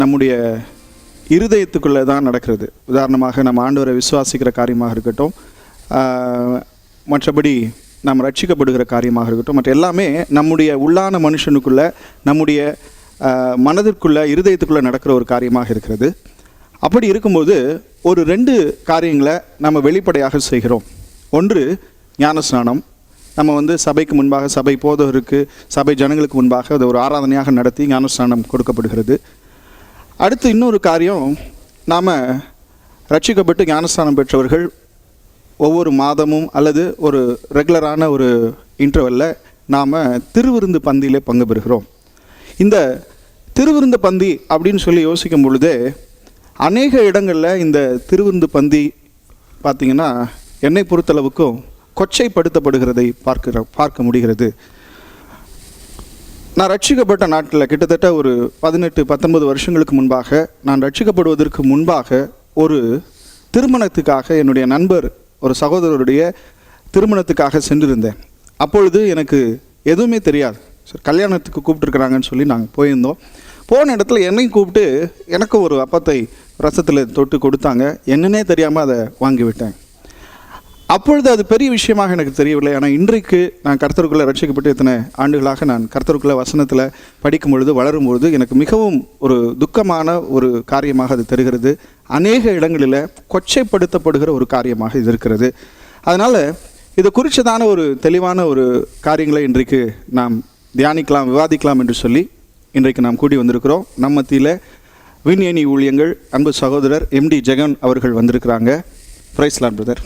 நம்முடைய இருதயத்துக்குள்ளே தான் நடக்கிறது. உதாரணமாக நம்ம ஆண்டவரை விசுவாசிக்கிற காரியமாக இருக்கட்டும், மற்றபடி நாம் ரட்சிக்கப்படுகிற காரியமாக இருக்கட்டும், மற்ற எல்லாமே நம்முடைய உள்ளான மனுஷனுக்குள்ளே, நம்முடைய மனதிற்குள்ளே, இருதயத்துக்குள்ளே நடக்கிற ஒரு காரியமாக இருக்கிறது. அப்படி இருக்கும்போது ஒரு 2 காரியங்களை நம்ம வெளிப்படையாக செய்கிறோம். ஒன்று ஞானஸ்நானம். நம்ம சபைக்கு முன்பாக, சபை போதகருக்கு, சபை ஜனங்களுக்கு முன்பாக அது ஒரு ஆராதனையாக நடத்தி ஞானஸ்நானம் கொடுக்கப்படுகிறது. அடுத்து இன்னொரு காரியம், நாம் ரட்சிக்கப்பட்டு ஞானஸ்நானம் பெற்றவர்கள் ஒவ்வொரு மாதமும் அல்லது ஒரு ரெகுலரான ஒரு இன்டர்வெல்லில் நாம் திருவிருந்து பந்தியில் பங்கு பெறுகிறோம். இந்த திருவிருந்து பந்தி அப்படின்னு சொல்லி யோசிக்கும் பொழுதே அநேக இடங்களில் இந்த திருவிருந்து பந்தி பார்த்திங்கன்னா என்னை பொறுத்தளவுக்கும் கொச்சைப்படுத்தப்படுகிறதை பார்க்க முடிகிறது. நான் ரட்சிக்கப்பட்ட நாட்டில் கிட்டத்தட்ட ஒரு 18-19 வருஷங்களுக்கு முன்பாக, நான் ரட்சிக்கப்படுவதற்கு முன்பாக ஒரு திருமணத்துக்காக, என்னுடைய நண்பர் ஒரு சகோதரருடைய திருமணத்துக்காக சென்றிருந்தேன். அப்பொழுது எனக்கு எதுவுமே தெரியாது. சரி, கல்யாணத்துக்கு கூப்பிட்டுருக்குறாங்கன்னு சொல்லி நாங்கள் போயிருந்தோம். போன இடத்துல என்னையும் கூப்பிட்டு எனக்கு ஒரு அப்பத்தை ரசத்தில் தொட்டு கொடுத்தாங்க. என்னன்னே தெரியாமல் அதை வாங்கிவிட்டேன். அப்பொழுது அது பெரிய விஷயமாக எனக்கு தெரியவில்லை. ஆனால் இன்றைக்கு நான் கர்த்தருக்குள்ளே ரட்சிக்கப்பட்டு இத்தனை ஆண்டுகளாக நான் கர்த்தருக்குள்ளே வசனத்தில் படிக்கும் பொழுது, வளரும் பொழுது எனக்கு மிகவும் ஒரு துக்கமான ஒரு காரியமாக அது தெரிகிறது. அநேக இடங்களில் கொச்சைப்படுத்தப்படுகிற ஒரு காரியமாக இது இருக்கிறது. அதனால் இது குறித்ததான ஒரு தெளிவான ஒரு காரியங்களை இன்றைக்கு நாம் தியானிக்கலாம், விவாதிக்கலாம் என்று சொல்லி இன்றைக்கு நாம் கூடி வந்திருக்கிறோம். நம்ம மத்தியில் விண்யணி ஊழியங்கள் அன்பு சகோதரர் MD ஜெகன் அவர்கள் வந்திருக்கிறாங்க. Praise Lord brother.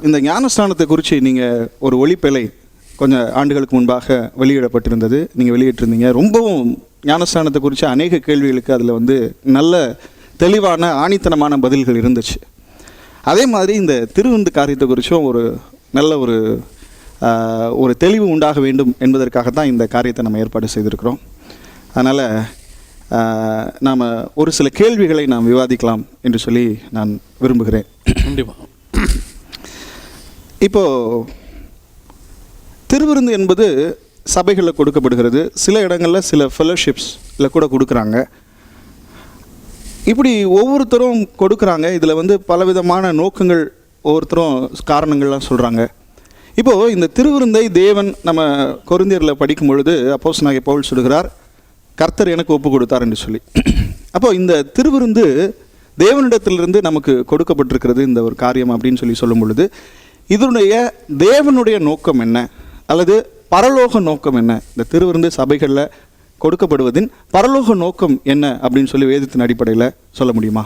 இந்த ஞானஸ்நானத்தை குறித்து நீங்கள் ஒரு ஒளிப்பேழை கொஞ்சம் ஆண்டுகளுக்கு முன்பாக வெளியிடப்பட்டிருந்தது, நீங்கள் வெளியிட்டிருந்தீங்க. ரொம்பவும் ஞானஸ்நானத்தை குறித்து அநேக கேள்விகளுக்கு அதில் நல்ல தெளிவான ஆணித்தனமான பதில்கள் இருந்துச்சு. அதே மாதிரி இந்த திருவிருந்து காரியத்தை குறித்தும் ஒரு நல்ல ஒரு தெளிவு உண்டாக வேண்டும் என்பதற்காகத்தான் இந்த காரியத்தை நம்ம ஏற்பாடு செய்திருக்கிறோம். அதனால் நாம் ஒரு சில கேள்விகளை நாம் விவாதிக்கலாம் என்று சொல்லி நான் விரும்புகிறேன். கண்டிப்பாக. இப்போது திருவிருந்து என்பது சபைகளில் கொடுக்கப்படுகிறது. சில இடங்களில் சில ஃபெலோஷிப்ஸில் கூட கொடுக்குறாங்க. இப்படி ஒவ்வொருத்தரும் கொடுக்குறாங்க. இதில் பலவிதமான நோக்கங்கள், ஒவ்வொருத்தரும் காரணங்கள்லாம் சொல்கிறாங்க. இப்போது இந்த திருவிருந்தை தேவன், நம்ம கொரிந்தியரில் படிக்கும் பொழுது அப்போஸ்தலனாகிய பவுல் சொல்கிறார், கர்த்தர் எனக்கு ஒப்பு கொடுத்தார் என்று சொல்லி. அப்போது இந்த திருவிருந்து தேவனிடத்திலிருந்து நமக்கு கொடுக்கப்பட்டிருக்கிறது இந்த ஒரு காரியம் அப்படின்னு சொல்லி சொல்லும் பொழுது, இதனுடைய தேவனுடைய நோக்கம் என்ன, அல்லது பரலோக நோக்கம் என்ன, இந்த திருவிருந்து சபைகளில் கொடுக்கப்படுவதின் பரலோக நோக்கம் என்ன அப்படின்னு சொல்லி வேதத்தின் அடிப்படையில் சொல்ல முடியுமா?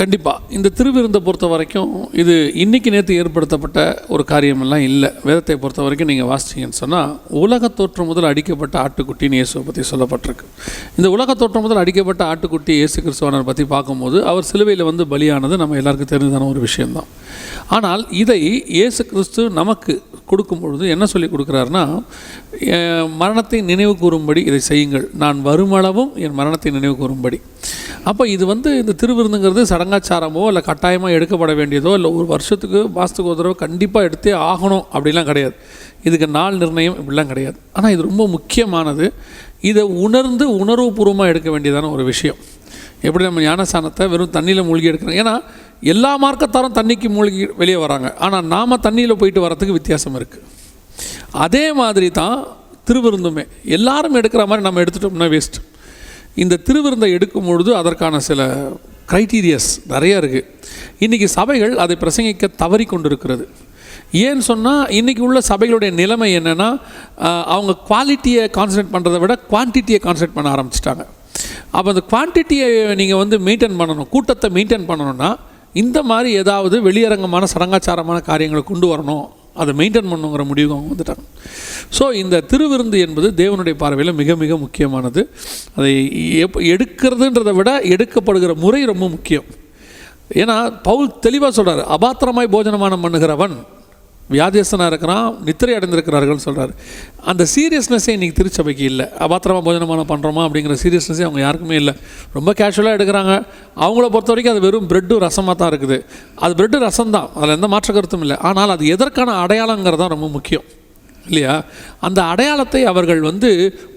கண்டிப்பாக. இந்த திருவிருந்தை பொறுத்த வரைக்கும் இது இன்றைக்கி நேற்று ஏற்படுத்தப்பட்ட ஒரு காரியமெல்லாம் இல்லை. வேதத்தை பொறுத்த வரைக்கும் நீங்கள் வாசிச்சிங்கன்னு சொன்னால், உலகத்தோற்றம் முதல் அடிக்கப்பட்ட ஆட்டுக்குட்டின்னு இயேசுவை பற்றி சொல்லப்பட்டிருக்கு. இந்த உலகத்தோற்றம் முதல் அடிக்கப்பட்ட ஆட்டுக்குட்டி இயேசு கிறிஸ்துவனர் பற்றி பார்க்கும்போது, அவர் சிலுவையில் பலியானது நம்ம எல்லாருக்கும் தெரிஞ்சதான ஒரு விஷயந்தான். ஆனால் இதை இயேசு கிறிஸ்து நமக்கு கொடுக்கும் பொழுது என்ன சொல்லி கொடுக்குறாருன்னா, மரணத்தை நினைவு கூறும்படி இதை செய்யுங்கள், நான் வருமளவும் என் மரணத்தை நினைவு கூறும்படி. அப்போ இது இந்த திருவிருந்துங்கிறது சடங்காச்சாரமோ இல்லை கட்டாயமாக எடுக்கப்பட வேண்டியதோ இல்லை ஒரு வருஷத்துக்கு மாதத்துக்கு ஒரு தடவை கண்டிப்பாக எடுத்தே ஆகணும் அப்படிலாம் கிடையாது. இதுக்கு நாள் நிர்ணயம் இப்படிலாம் கிடையாது. ஆனால் இது ரொம்ப முக்கியமானது. இதை உணர்வுபூர்வமாக எடுக்க வேண்டியதான ஒரு விஷயம். எப்படி நம்ம ஞானஸ்நானத்தை வெறும் தண்ணியில் மூழ்கி எடுக்கிறோம். ஏன்னா எல்லா மார்க்கத்தாரும் தண்ணிக்கு மூழ்கி வெளியே வராங்க. ஆனால் நாம் தண்ணியில் போயிட்டு வரத்துக்கு வித்தியாசம் இருக்குது. அதே மாதிரி தான் திருவிருந்துமே. எல்லாரும் எடுக்கிற மாதிரி நம்ம எடுத்துட்டோம்னா வேஸ்ட். இந்த திருவிருந்தை எடுக்கும் பொழுது அதற்கான சில க்ரைட்டீரியாஸ் நிறையா இருக்குது. இன்றைக்கி சபைகள் அதை பிரசங்கிக்க தவறி கொண்டு இருக்கிறது. ஏன்னு சொன்னால், இன்றைக்கி உள்ள சபைகளுடைய நிலைமை என்னென்னா, அவங்க குவாலிட்டியை கான்சன்ட்ரேட் பண்ணுறதை விட குவான்டிட்டியை கான்சன்ட்ரேட் பண்ண ஆரம்பிச்சிட்டாங்க. அப்போ அந்த குவான்டிட்டியை நீங்கள் மெயின்டைன் பண்ணணும், கூட்டத்தை மெயின்டைன் பண்ணணுன்னா இந்த மாதிரி ஏதாவது வெளியரங்கமான சடங்காச்சாரமான காரியங்களை கொண்டு வரணும், அதை மெயின்டைன் பண்ணுங்கிற முடிவு அவங்க வந்துட்டாங்க. ஸோ இந்த திருவிருந்து என்பது தேவனுடைய பார்வையில் மிக மிக முக்கியமானது. அதை எடுக்கிறதுன்றதை விட எடுக்கப்படுகிற முறை ரொம்ப முக்கியம். ஏன்னா பவுல் தெளிவாக சொல்கிறார், அபாத்திரமாய் போஜனமானம் பண்ணுகிறவன் வியாதியஸ்தனாக இருக்கிறான், நித்திரை அடைந்திருக்கிறார்கள் சொல்கிறார். அந்த சீரியஸ்னஸே இன்றைக்கி திருச்சபைக்கு இல்லை. அபாத்திரமாக போஜனமானம் பண்ணுறோமா அப்படிங்கிற சீரியஸ்னஸே அவங்க யாருக்குமே இல்லை. ரொம்ப கேஷுவலாக எடுக்கிறாங்க. அவங்கள பொறுத்த வரைக்கும் அது வெறும் ப்ரெட்டும் ரசமாக தான் இருக்குது. அது ப்ரெட்டு ரசம் தான், அதில் எந்த மாற்ற கருத்தும் இல்லை. ஆனால் அது எதற்கான அடையாளங்கிறது தான் ரொம்ப முக்கியம். இல்லையா? அந்த அடையாளத்தை அவர்கள்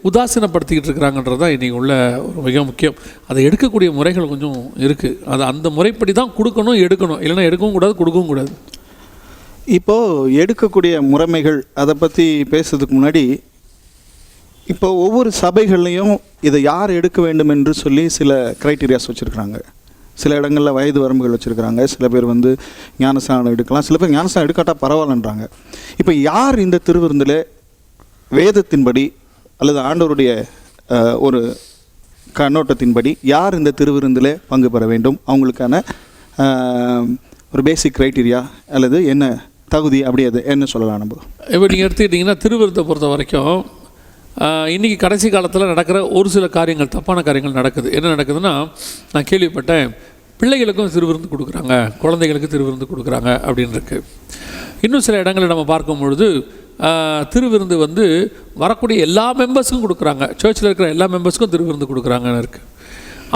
உதாசீனப்படுத்திக்கிட்டு இருக்கிறாங்கன்றது தான் இன்றைக்கி உள்ள ஒரு மிக முக்கியம். அதை எடுக்கக்கூடிய முறைகள் கொஞ்சம் இருக்குது. அது அந்த முறைப்படி தான் கொடுக்கணும், எடுக்கணும். இல்லைன்னா எடுக்கவும் கூடாது, கொடுக்கவும் கூடாது. இப்போது எடுக்கக்கூடிய முறைமைகள் அதை பற்றி பேசுறதுக்கு முன்னாடி, இப்போ ஒவ்வொரு சபைகள்லையும் இதை யார் எடுக்க வேண்டும் என்று சொல்லி சில க்ரைட்டீரியாஸ் வச்சுருக்குறாங்க. சில இடங்களில் வயது வரம்புகள் வச்சுருக்கிறாங்க. சில பேர் ஞானஸ்நானம் எடுக்கலாம், சில பேர் ஞானஸ்நானம் எடுக்காட்டால் பரவாயில்லன்றாங்க. இப்போ யார் இந்த திருவிருந்தில் வேதத்தின்படி அல்லது ஆண்டவருடைய ஒரு கண்ணோட்டத்தின்படி யார் இந்த திருவிருந்தில் பங்கு பெற வேண்டும், அவங்களுக்கான ஒரு பேசிக் க்ரைட்டீரியா அல்லது என்ன தகுதி, அப்படி அது என்ன சொல்லலாம் நம்ம? இப்போ நீங்கள் எடுத்துக்கிட்டிங்கன்னா திருவிருந்தை பொறுத்த வரைக்கும் இன்றைக்கி கடைசி காலத்தில் நடக்கிற ஒரு சில காரியங்கள், தப்பான காரியங்கள் நடக்குது. என்ன நடக்குதுன்னா, நான் கேள்விப்பட்டேன், பிள்ளைகளுக்கும் திருவிருந்து கொடுக்குறாங்க, குழந்தைகளுக்கு திருவிருந்து கொடுக்குறாங்க அப்படின்னு இருக்குது. இன்னும் சில இடங்களில் நம்ம பார்க்கும் பொழுது திருவிருந்து வரக்கூடிய எல்லா மெம்பர்ஸுக்கும் கொடுக்குறாங்க, சர்ச்சில் இருக்கிற எல்லா மெம்பர்ஸுக்கும் திருவிருந்து கொடுக்குறாங்கன்னு இருக்குது.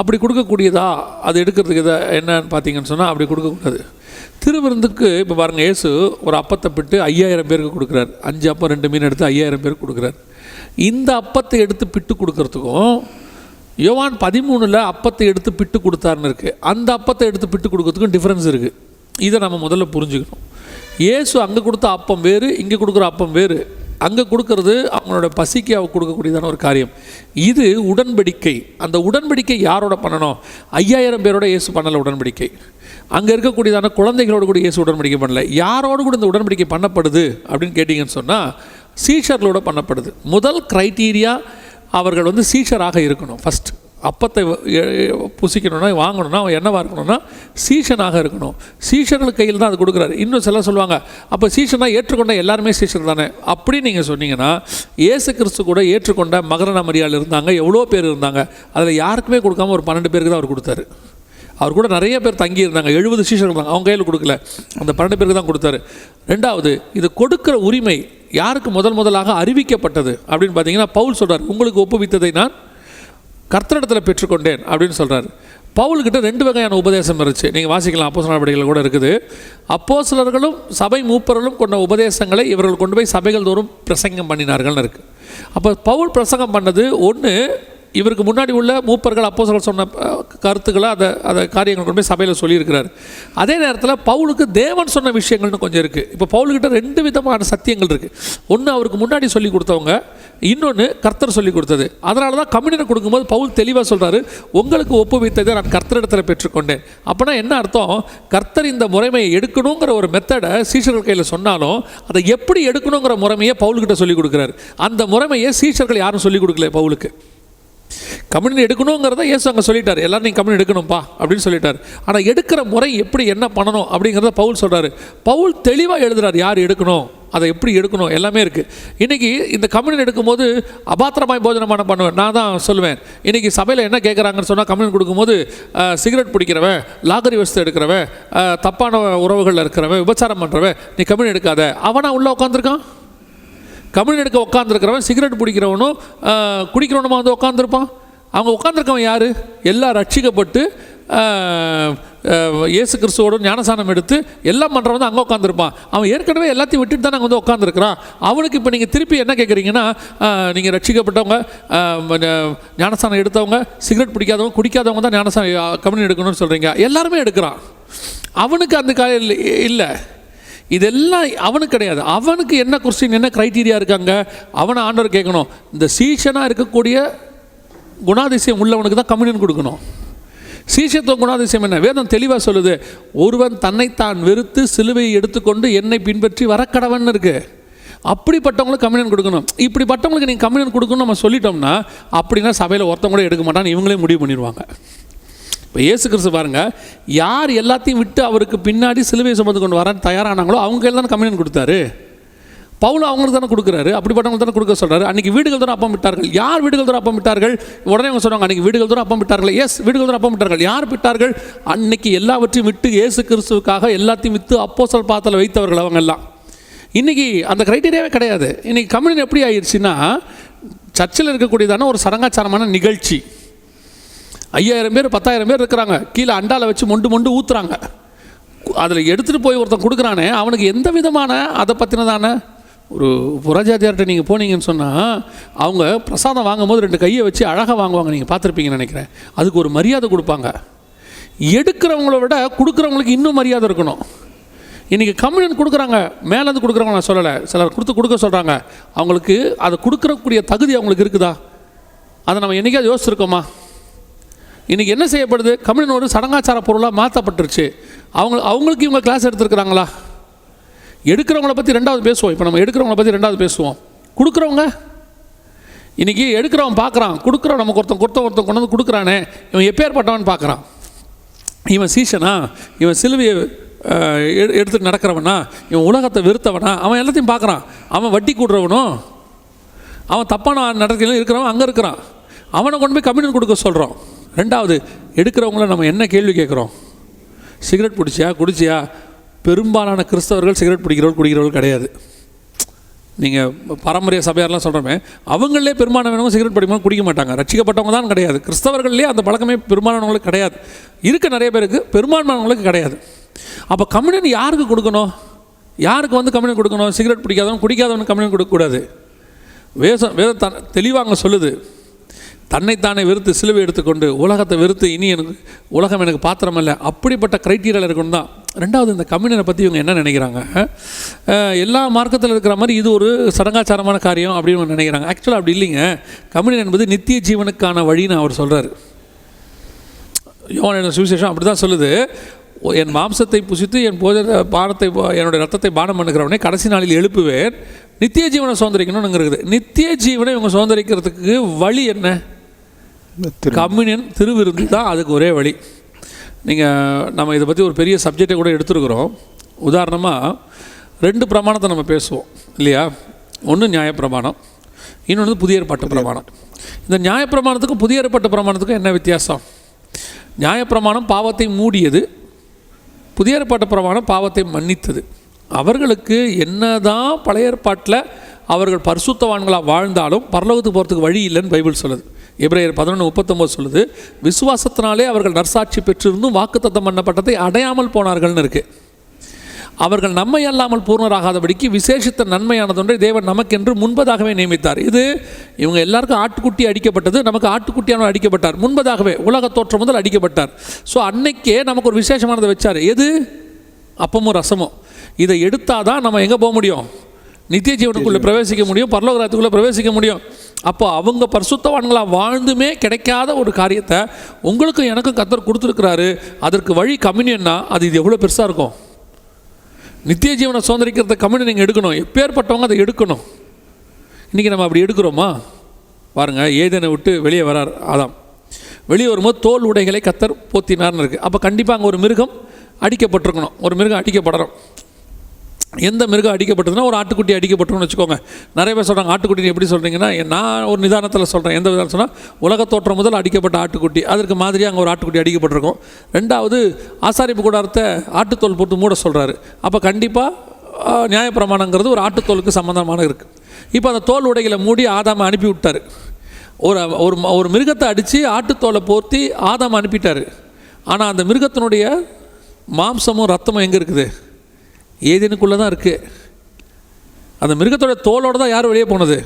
அப்படி கொடுக்கக்கூடியதா அது எடுக்கிறதுக்கு என்னன்னு பார்த்தீங்கன்னு சொன்னால், அப்படி கொடுக்கக்கூடாது. திருவிருந்துக்கு இப்போ பாருங்கள், இயேசு ஒரு அப்பத்தை பிட்டு 5000 பேருக்கு கொடுக்குறாரு. 5 அப்பம் 2 மீன் எடுத்து 5000 பேருக்கு கொடுக்குறாரு. இந்த அப்பத்தை எடுத்து பிட்டு கொடுக்கறதுக்கும் யோவான் 13 அப்பத்தை எடுத்து பிட்டு கொடுத்தாருன்னு இருக்குது. அந்த அப்பத்தை எடுத்து பிட்டு கொடுக்கறதுக்கும் டிஃப்ரென்ஸ் இருக்குது. இதை நம்ம முதல்ல புரிஞ்சுக்கணும். இயேசு அங்கே கொடுத்த அப்பம் வேறு, இங்கே கொடுக்குற அப்பம் வேறு. அங்கே கொடுக்கறது அவங்களோட பசிக்கு அவ கொடுக்கக்கூடியதான ஒரு காரியம். இது உடன்படிக்கை. அந்த உடன்படிக்கை யாரோட பண்ணணும்? 5000 பேரோட இயேசு பண்ணலை உடன்படிக்கை. அங்கே இருக்கக்கூடியதான குழந்தைகளோடு கூட இயேசு உடன்படிக்கை பண்ணலை. யாரோடு கூட இந்த உடன்படிக்கை பண்ணப்படுது அப்படின்னு கேட்டிங்கன்னு சொன்னால், சீஷர்களோட பண்ணப்படுது. முதல் க்ரைட்டீரியா, அவர்கள் சீஷராக இருக்கணும். ஃபஸ்ட் அப்பத்தை புசிக்கணும்னா, வாங்கணும்னா அவன் என்னவாக இருக்கணும்னா சீஷனாக இருக்கணும். சீஷர்கள் கையில் தான் அது கொடுக்குறாரு. இன்னும் சில சொல்லுவாங்க, அப்போ சீஷனாக ஏற்றுக்கொண்ட எல்லாருமே சீஷர் தானே அப்படி நீங்கள் சொன்னீங்கன்னா, இயேசு கிறிஸ்து கூட ஏற்றுக்கொண்ட மகதலேனா மரியாள் இருந்தாங்க, எவ்வளோ பேர் இருந்தாங்க. அதில் யாருக்குமே கொடுக்காம ஒரு 12 பேருக்கு தான் அவர் கொடுத்தாரு. அவர் கூட நிறைய பேர் தங்கி இருந்தாங்க, 70 சீஷர்கள் இருந்தாங்க, அவங்க கையில் கொடுக்கல, அந்த 12 பேருக்கு தான் கொடுத்தாரு. ரெண்டாவது, இது கொடுக்குற உரிமை யாருக்கு முதலாக அறிவிக்கப்பட்டது அப்படின்னு பார்த்தீங்கன்னா, பவுல் சொல்கிறார், உங்களுக்கு ஒப்புவித்ததை நான் கர்த்தரிடத்தில் பெற்றுக்கொண்டேன் அப்படின்னு சொல்கிறார். பவுல்கிட்ட 2 வகையான உபதேசம் இருந்துச்சு. நீங்கள் வாசிக்கலாம், அப்போஸ்தலர் நடவடிக்கைகள் கூட இருக்குது. அப்போஸ்தலர்களும் சபை மூப்பர்களும் கொண்ட உபதேசங்களை இவர்கள் கொண்டு போய் சபைகள் தோறும் பிரசங்கம் பண்ணினார்கள்னு இருக்குது. அப்போ பவுல் பிரசங்கம் பண்ணது ஒன்று, இவருக்கு முன்னாடி உள்ள மூப்பர்கள் அப்போஸ்தலர்கள் சொன்ன கருத்துக்களை அதை காரியங்கள் கொண்டு போய் சபையில் சொல்லியிருக்கிறார். அதே நேரத்தில் பவுலுக்கு தேவன் சொன்ன விஷயங்கள்னு கொஞ்சம் இருக்குது. இப்போ பவுலுக்கிட்ட 2 விதமான சத்தியங்கள் இருக்குது. ஒன்று அவருக்கு முன்னாடி சொல்லி கொடுத்தவங்க, இன்னொன்று கர்த்தர் சொல்லி கொடுத்தது. அதனால தான் கம்யூனியனை கொடுக்கும்போது பவுல் தெளிவாக சொல்கிறாரு, உங்களுக்கு ஒப்புவித்ததை நான் கர்த்தரிடத்தில் பெற்றுக்கொண்டேன். அப்போனா என்ன அர்த்தம்? கர்த்தர் இந்த முறைமையை எடுக்கணுங்கிற ஒரு மெத்தடை சீஷர்கள் கையில் சொன்னாலும், அதை எப்படி எடுக்கணுங்கிற முறைமையை பவுல்கிட்ட சொல்லிக் கொடுக்குறாரு. அந்த முறைமையை சீஷர்கள் யாரும் சொல்லிக் கொடுக்கல பவுலுக்கு. கம்யூனியன் எடுக்கணுங்கிறத இயேசு அங்கே சொல்லிட்டார், எல்லாரும் நீங்கள் கம்யூனியன் எடுக்கணும்ப்பா அப்படின்னு சொல்லிட்டார். ஆனால் எடுக்கிற முறை எப்படி, என்ன பண்ணணும் அப்படிங்கிறத பவுல் சொல்கிறாரு. பவுல் தெளிவாக எழுதுறார், யார் எடுக்கணும், அதை எப்படி எடுக்கணும், எல்லாமே இருக்குது. இன்றைக்கி இந்த கம்யூனியன் எடுக்கும்போது அபாத்திரமாய் போஜனமான பண்ணுவேன். நான் தான் சொல்லுவேன், இன்றைக்கி சபையில் என்ன கேட்குறாங்கன்னு சொன்னால், கம்யூனியன் கொடுக்கும்போது சிகரெட் பிடிக்கிறவன், லாகரி வஸ்து எடுக்கிறவன், தப்பான உறவுகளில் இருக்கிறவன், விபச்சாரம் பண்ணுறவன், நீ கம்யூனியன் எடுக்காத, அவனா உள்ளே உட்காந்துருக்கான். கம்யூனியன் எடுக்க உட்காந்துருக்கிறவன், சிகரெட் பிடிக்கிறவனும் குடிக்கிறவனுமா உட்காந்துருப்பான். அவங்க உட்காந்துருக்கவன் யார்? எல்லாம் ரட்சிக்கப்பட்டு இயேசு கிறிஸ்துவோட ஞானசானம் எடுத்து எல்லாம் பண்ணுறவன் அங்கே உட்காந்துருப்பான். அவன் ஏற்கனவே எல்லாத்தையும் விட்டுட்டு தான் நாங்கள் உட்காந்துருக்கிறான். அவனுக்கு இப்போ நீங்கள் திருப்பி என்ன கேட்குறீங்கன்னா, நீங்கள் ரட்சிக்கப்பட்டவங்க, ஞானசானம் எடுத்தவங்க, சிகரெட் பிடிக்காதவங்க, குடிக்காதவங்க தான் ஞானசானம் கம்யூனியன் எடுக்கணும்னு சொல்கிறீங்க. எல்லாருமே எடுக்கிறான். அவனுக்கு அந்த காலம் இல்லை, இதெல்லாம் அவனுக்கு கிடையாது. அவனுக்கு என்ன கொஸ்டின், என்ன க்ரைட்டீரியா இருக்காங்க, அவனை ஆண்டவர் கேட்கணும். இந்த சீஷனாக இருக்கக்கூடிய குணாதிசயம் உள்ளவனுக்கு தான் கம்யூனியன் கொடுக்கணும். சீஷத்துவ குணாதிசயம் என்ன? வேதம் தெளிவாக சொல்லுது, ஒருவன் தன்னைத்தான் வெறுத்து சிலுவையை எடுத்துக்கொண்டு என்னை பின்பற்றி வரக்கடவன் இருக்கு. அப்படிப்பட்டவங்களுக்கு கம்யூனியன் கொடுக்கணும். இப்படிப்பட்டவங்களுக்கு நீங்கள் கம்யூனியன் கொடுக்கணும்னு நம்ம சொல்லிட்டோம்னா, அப்படின்னா சபையில் ஒருத்தவங்க கூட எடுக்க மாட்டான்னு இவங்களே முடிவு பண்ணிடுவாங்க. இப்போ இயேசு கிறிஸ்து பாருங்கள், யார் எல்லாத்தையும் விட்டு அவருக்கு பின்னாடி சிலுவையை சுமந்து கொண்டு வரான்னு தயாரானாங்களோ அவங்க எல்லாம் கம்யூனியன் கொடுத்தாரு. பவுல் அவங்களுக்கு தானே கொடுக்குறாரு, அப்படிப்பட்டவங்களுக்கு தானே கொடுக்க சொல்கிறாரு. அன்றைக்கி வீடுகள் தூரம் அப்பம் விட்டார்கள். யார் வீடுகள் தூரம் அப்பம் விட்டார்கள்? உடனே அவங்க சொன்னாங்க, அன்றைக்கி வீடுகள் தூரம் அப்பம் விட்டார்கள். எஸ், வீடுகள் தூரம் அப்பம் விட்டார்கள். யார் விட்டார்கள்? அன்னைக்கு எல்லாவற்றையும் விட்டு இயேசு கிறிஸ்துவுக்காக எல்லாத்தையும் விற்று அப்போஸ்தலர் பாதத்தில் வைத்தவர்கள் அவங்க எல்லாம். இன்றைக்கி அந்த க்ரைட்டீரியாவே கிடையாது. இன்றைக்கி கம்யூனியன் எப்படி ஆயிடுச்சுன்னா, சர்ச்சில் இருக்கக்கூடியதான ஒரு சடங்காச்சாரமான நிகழ்ச்சி. 5000 பேர் 10,000 பேர் இருக்கிறாங்க, கீழே அண்டாவில் வச்சு மொண்டு ஊற்றுறாங்க. அதில் எடுத்துகிட்டு போய் ஒருத்தன் கொடுக்குறானே, அவனுக்கு எந்த விதமான அதை பற்றினதான ஒரு புறஜாதியார்கிட்ட நீங்கள் போனீங்கன்னு சொன்னால் அவங்க பிரசாதம் வாங்கும்போது 2 கையை வச்சு அழகாக வாங்குவாங்க, நீங்கள் பார்த்துருப்பீங்கன்னு நினைக்கிறேன். அதுக்கு ஒரு மரியாதை கொடுப்பாங்க. எடுக்கிறவங்கள விட கொடுக்குறவங்களுக்கு இன்னும் மரியாதை இருக்கணும். இன்றைக்கி கம்யூனியன் கொடுக்குறாங்க, மேலேருந்து கொடுக்குறவங்க நான் சொல்லலை, சிலர் கொடுக்க சொல்கிறாங்க. அவங்களுக்கு அதை கொடுக்குறக்கூடிய தகுதி அவங்களுக்கு இருக்குதா? அதை நம்ம என்றைக்காவது யோசிச்சிருக்கோமா? இன்றைக்கி என்ன செய்யப்படுது? கம்யூனியன் ஒரு சடங்காச்சார பொருளாக மாற்றப்பட்டுருச்சு. அவங்களுக்கு இவங்க கிளாஸ் எடுத்துருக்குறாங்களா? எடுக்கிறவங்கள பற்றி 2வது பேசுவோம். இப்போ நம்ம எடுக்கிறவங்கள பற்றி 2வது பேசுவோம். கொடுக்குறவங்க இன்றைக்கி எடுக்கிறவன் பார்க்குறான், கொடுக்குறவன் நமக்கு ஒருத்தன் கொண்டு வந்து கொடுக்குறானே, இவன் எப்பேற்பட்டவன் பார்க்குறான். இவன் சீசனா, இவன் சிலுவையை எடுத்துகிட்டு நடக்கிறவனா, இவன் உலகத்தை வெறுத்தவனா, அவன் எல்லாத்தையும் பார்க்குறான். அவன் வட்டி கூடுறவனும், அவன் தப்பான நடத்தையிலும் இருக்கிறவன் அங்கே இருக்கிறான். அவனை கொண்டு போய் கம்யூனியன் கொடுக்க சொல்கிறோம். 2வது எடுக்கிறவங்கள நம்ம என்ன கேள்வி கேட்குறோம்? சிகரெட் குடிச்சியா? பெரும்பாலான கிறிஸ்தவர்கள் சிகரெட் குடிக்கிறவர்கள் கிடையாது. நீங்கள் பாரம்பரிய சபையாரெலாம் சொல்கிறோமே, அவங்களே பெரும்பாலானவங்க சிகரெட் குடிக்க மாட்டாங்க. ரட்சிக்கப்பட்டவங்க தான் கிடையாது. கிறிஸ்தவர்கள்லேயே அந்த பழக்கமே பெரும்பாலானவங்களுக்கு கிடையாது. நிறைய பேருக்கு, பெரும்பாலானவங்களுக்கு கிடையாது. அப்போ கம்யூனியன் யாருக்கு கொடுக்கணும்? யாருக்கு கம்யூனியன் கொடுக்கணும்? சிகரெட் குடிக்காதவன் கம்யூனியன் கொடுக்கக்கூடாது. வேதம் தெளிவாக சொல்லுது, தன்னைத்தானே வெறுத்து சிலுவை எடுத்துக்கொண்டு உலகத்தை வெறுத்து இனி உலகம் எனக்கு பாத்திரம் இல்லை, அப்படிப்பட்ட க்ரைட்டீரியாவில் இருக்கணும் தான். 2வது இந்த கம்யூனியனை பற்றி இவங்க என்ன நினைக்கிறாங்க? எல்லா மார்க்கத்தில் இருக்கிற மாதிரி இது ஒரு சடங்காச்சாரமான காரியம் அப்படின்னு நினைக்கிறாங்க. ஆக்சுவலாக அப்படி இல்லைங்க. கம்யூனியன் என்பது நித்திய ஜீவனுக்கான வழின்னு அவர் சொல்கிறார். யோவான் சுவிசேஷம் அப்படி தான் சொல்லுது. என் மாம்சத்தை புசித்து என் பானத்தை என்னுடைய ரத்தத்தை பானம் பண்ணுகிறவனே கடைசி நாளில் எழுப்புவேன், நித்திய ஜீவனை சுதந்திரிக்கணும்னு இருக்குது. நித்திய ஜீவனை இவங்க சுதந்திரிக்கிறதுக்கு வழி என்ன? கம்யூனியன், திருவிருந்து தான் அதுக்கு ஒரே வழி. நம்ம இதை பற்றி ஒரு பெரிய சப்ஜெக்டை கூட எடுத்துருக்குறோம். உதாரணமாக 2 பிரமாணத்தை நம்ம பேசுவோம் இல்லையா? ஒன்று நியாயப்பிரமாணம், இன்னொன்று புதிய ஏற்பாட்டு பிரமாணம். இந்த நியாயப்பிரமாணத்துக்கும் புதிய ஏற்பாட்டு பிரமாணத்துக்கும் என்ன வித்தியாசம்? நியாயப்பிரமாணம் பாவத்தை மூடியது, புதிய ஏற்பாட்டு பிரமாணம் பாவத்தை மன்னித்தது. அவர்களுக்கு என்னதான் பழைய ஏற்பாட்டில் அவர்கள் பரிசுத்தவான்களாக வாழ்ந்தாலும் பரலோகத்துக்கு போகிறதுக்கு வழி இல்லைன்னு பைபிள் சொல்லுது. எபிரேயர் 11:39 சொல்லுது, விசுவாசத்தினாலே அவர்கள் நற்சாட்சி பெற்றிருந்தும் வாக்குத்தத்தம் பண்ணப்பட்டதை அடையாமல் போனார்கள்னு இருக்குது. அவர்கள் நம்மை அல்லாமல் பூர்ணராகாதபடிக்கு விசேஷித்த நன்மையானதொன்றை தேவன் நமக்கென்று முன்பதாகவே நியமித்தார். இது இவங்க எல்லாருக்கும் ஆட்டுக்குட்டி அடிக்கப்பட்டது, நமக்கு ஆட்டுக்குட்டியானவர் அடிக்கப்பட்டார். முன்பதாகவே உலக தோற்றம் முதல் அடிக்கப்பட்டார். ஸோ அன்னைக்கே நமக்கு ஒரு விசேஷமானதை வச்சார். எது? அப்பமும் ரசமும். இதை எடுத்தால் தான் நம்ம எங்கே போக முடியும்? நித்திய ஜீவனுக்குள்ளே பிரவேசிக்க முடியும், பரலோக ராஜ்யத்துக்குள்ளே பிரவேசிக்க முடியும். அப்போ அவங்க பரிசுத்தவான்களாக வாழ்ந்துமே கிடைக்காத ஒரு காரியத்தை உங்களுக்கும் எனக்கும் கர்த்தர் கொடுத்துருக்கிறாரு. அதற்கு வழி கம்யூனியன்னா அது இது எவ்வளோ பெருசாக இருக்கும்? நித்திய ஜீவனை சுதந்திரிக்கிறத கம்யூனியன் நீங்கள் எடுக்கணும். எப்பேற்பட்டவங்க அதை எடுக்கணும். இன்றைக்கி நம்ம அப்படி எடுக்கிறோமா? பாருங்கள், ஏதேனை விட்டு வெளியே வரார் ஆதாம். வெளியே வரும்போது தோல் உடைகளை கர்த்தர் போத்தினார்னு இருக்குது. அப்போ கண்டிப்பாக அங்கே ஒரு மிருகம் அடிக்கப்பட்டிருக்கணும். ஒரு மிருகம் அடிக்கப்படணும். எந்த மிருகம் அடிக்கப்பட்டதுன்னா ஒரு ஆட்டுக்குட்டி அடிக்கப்பட்டோம்னு வச்சுக்கோங்க. நிறைய பேர் சொல்கிறாங்க ஆட்டுக்குட்டி எப்படி சொல்கிறீங்கன்னா, நான் ஒரு நிதானத்தில் சொல்கிறேன். எந்த விதம் சொன்னால் உலக தோற்றம் முதல் அடிக்கப்பட்ட ஆட்டுக்குட்டி, அதற்கு மாதிரியாக அங்கே ஒரு ஆட்டுக்குட்டி அடிக்கப்பட்டிருக்கும். 2வது ஆசாரிப்பு கூடாரத்தை ஆட்டுத்தோல் போட்டு மூட சொல்கிறாரு. அப்போ கண்டிப்பாக நியாயப்பிரமாணங்கிறது ஒரு ஆட்டுத்தோலுக்கு சம்மந்தமான இருக்குது. இப்போ அந்த தோல் உடைகளை மூடி ஆதாமை அனுப்பி விட்டார். ஒரு மிருகத்தை அடித்து ஆட்டுத்தோலை போர்த்தி ஆதாமை அனுப்பிட்டார். ஆனால் அந்த மிருகத்தினுடைய மாம்சமும் ரத்தமும் எங்கே இருக்குது? ஏதேனுக்குள்ளே தான் இருக்குது. அந்த மிருகத்தோட தோலோடு தான் யார் வெளியே போனது?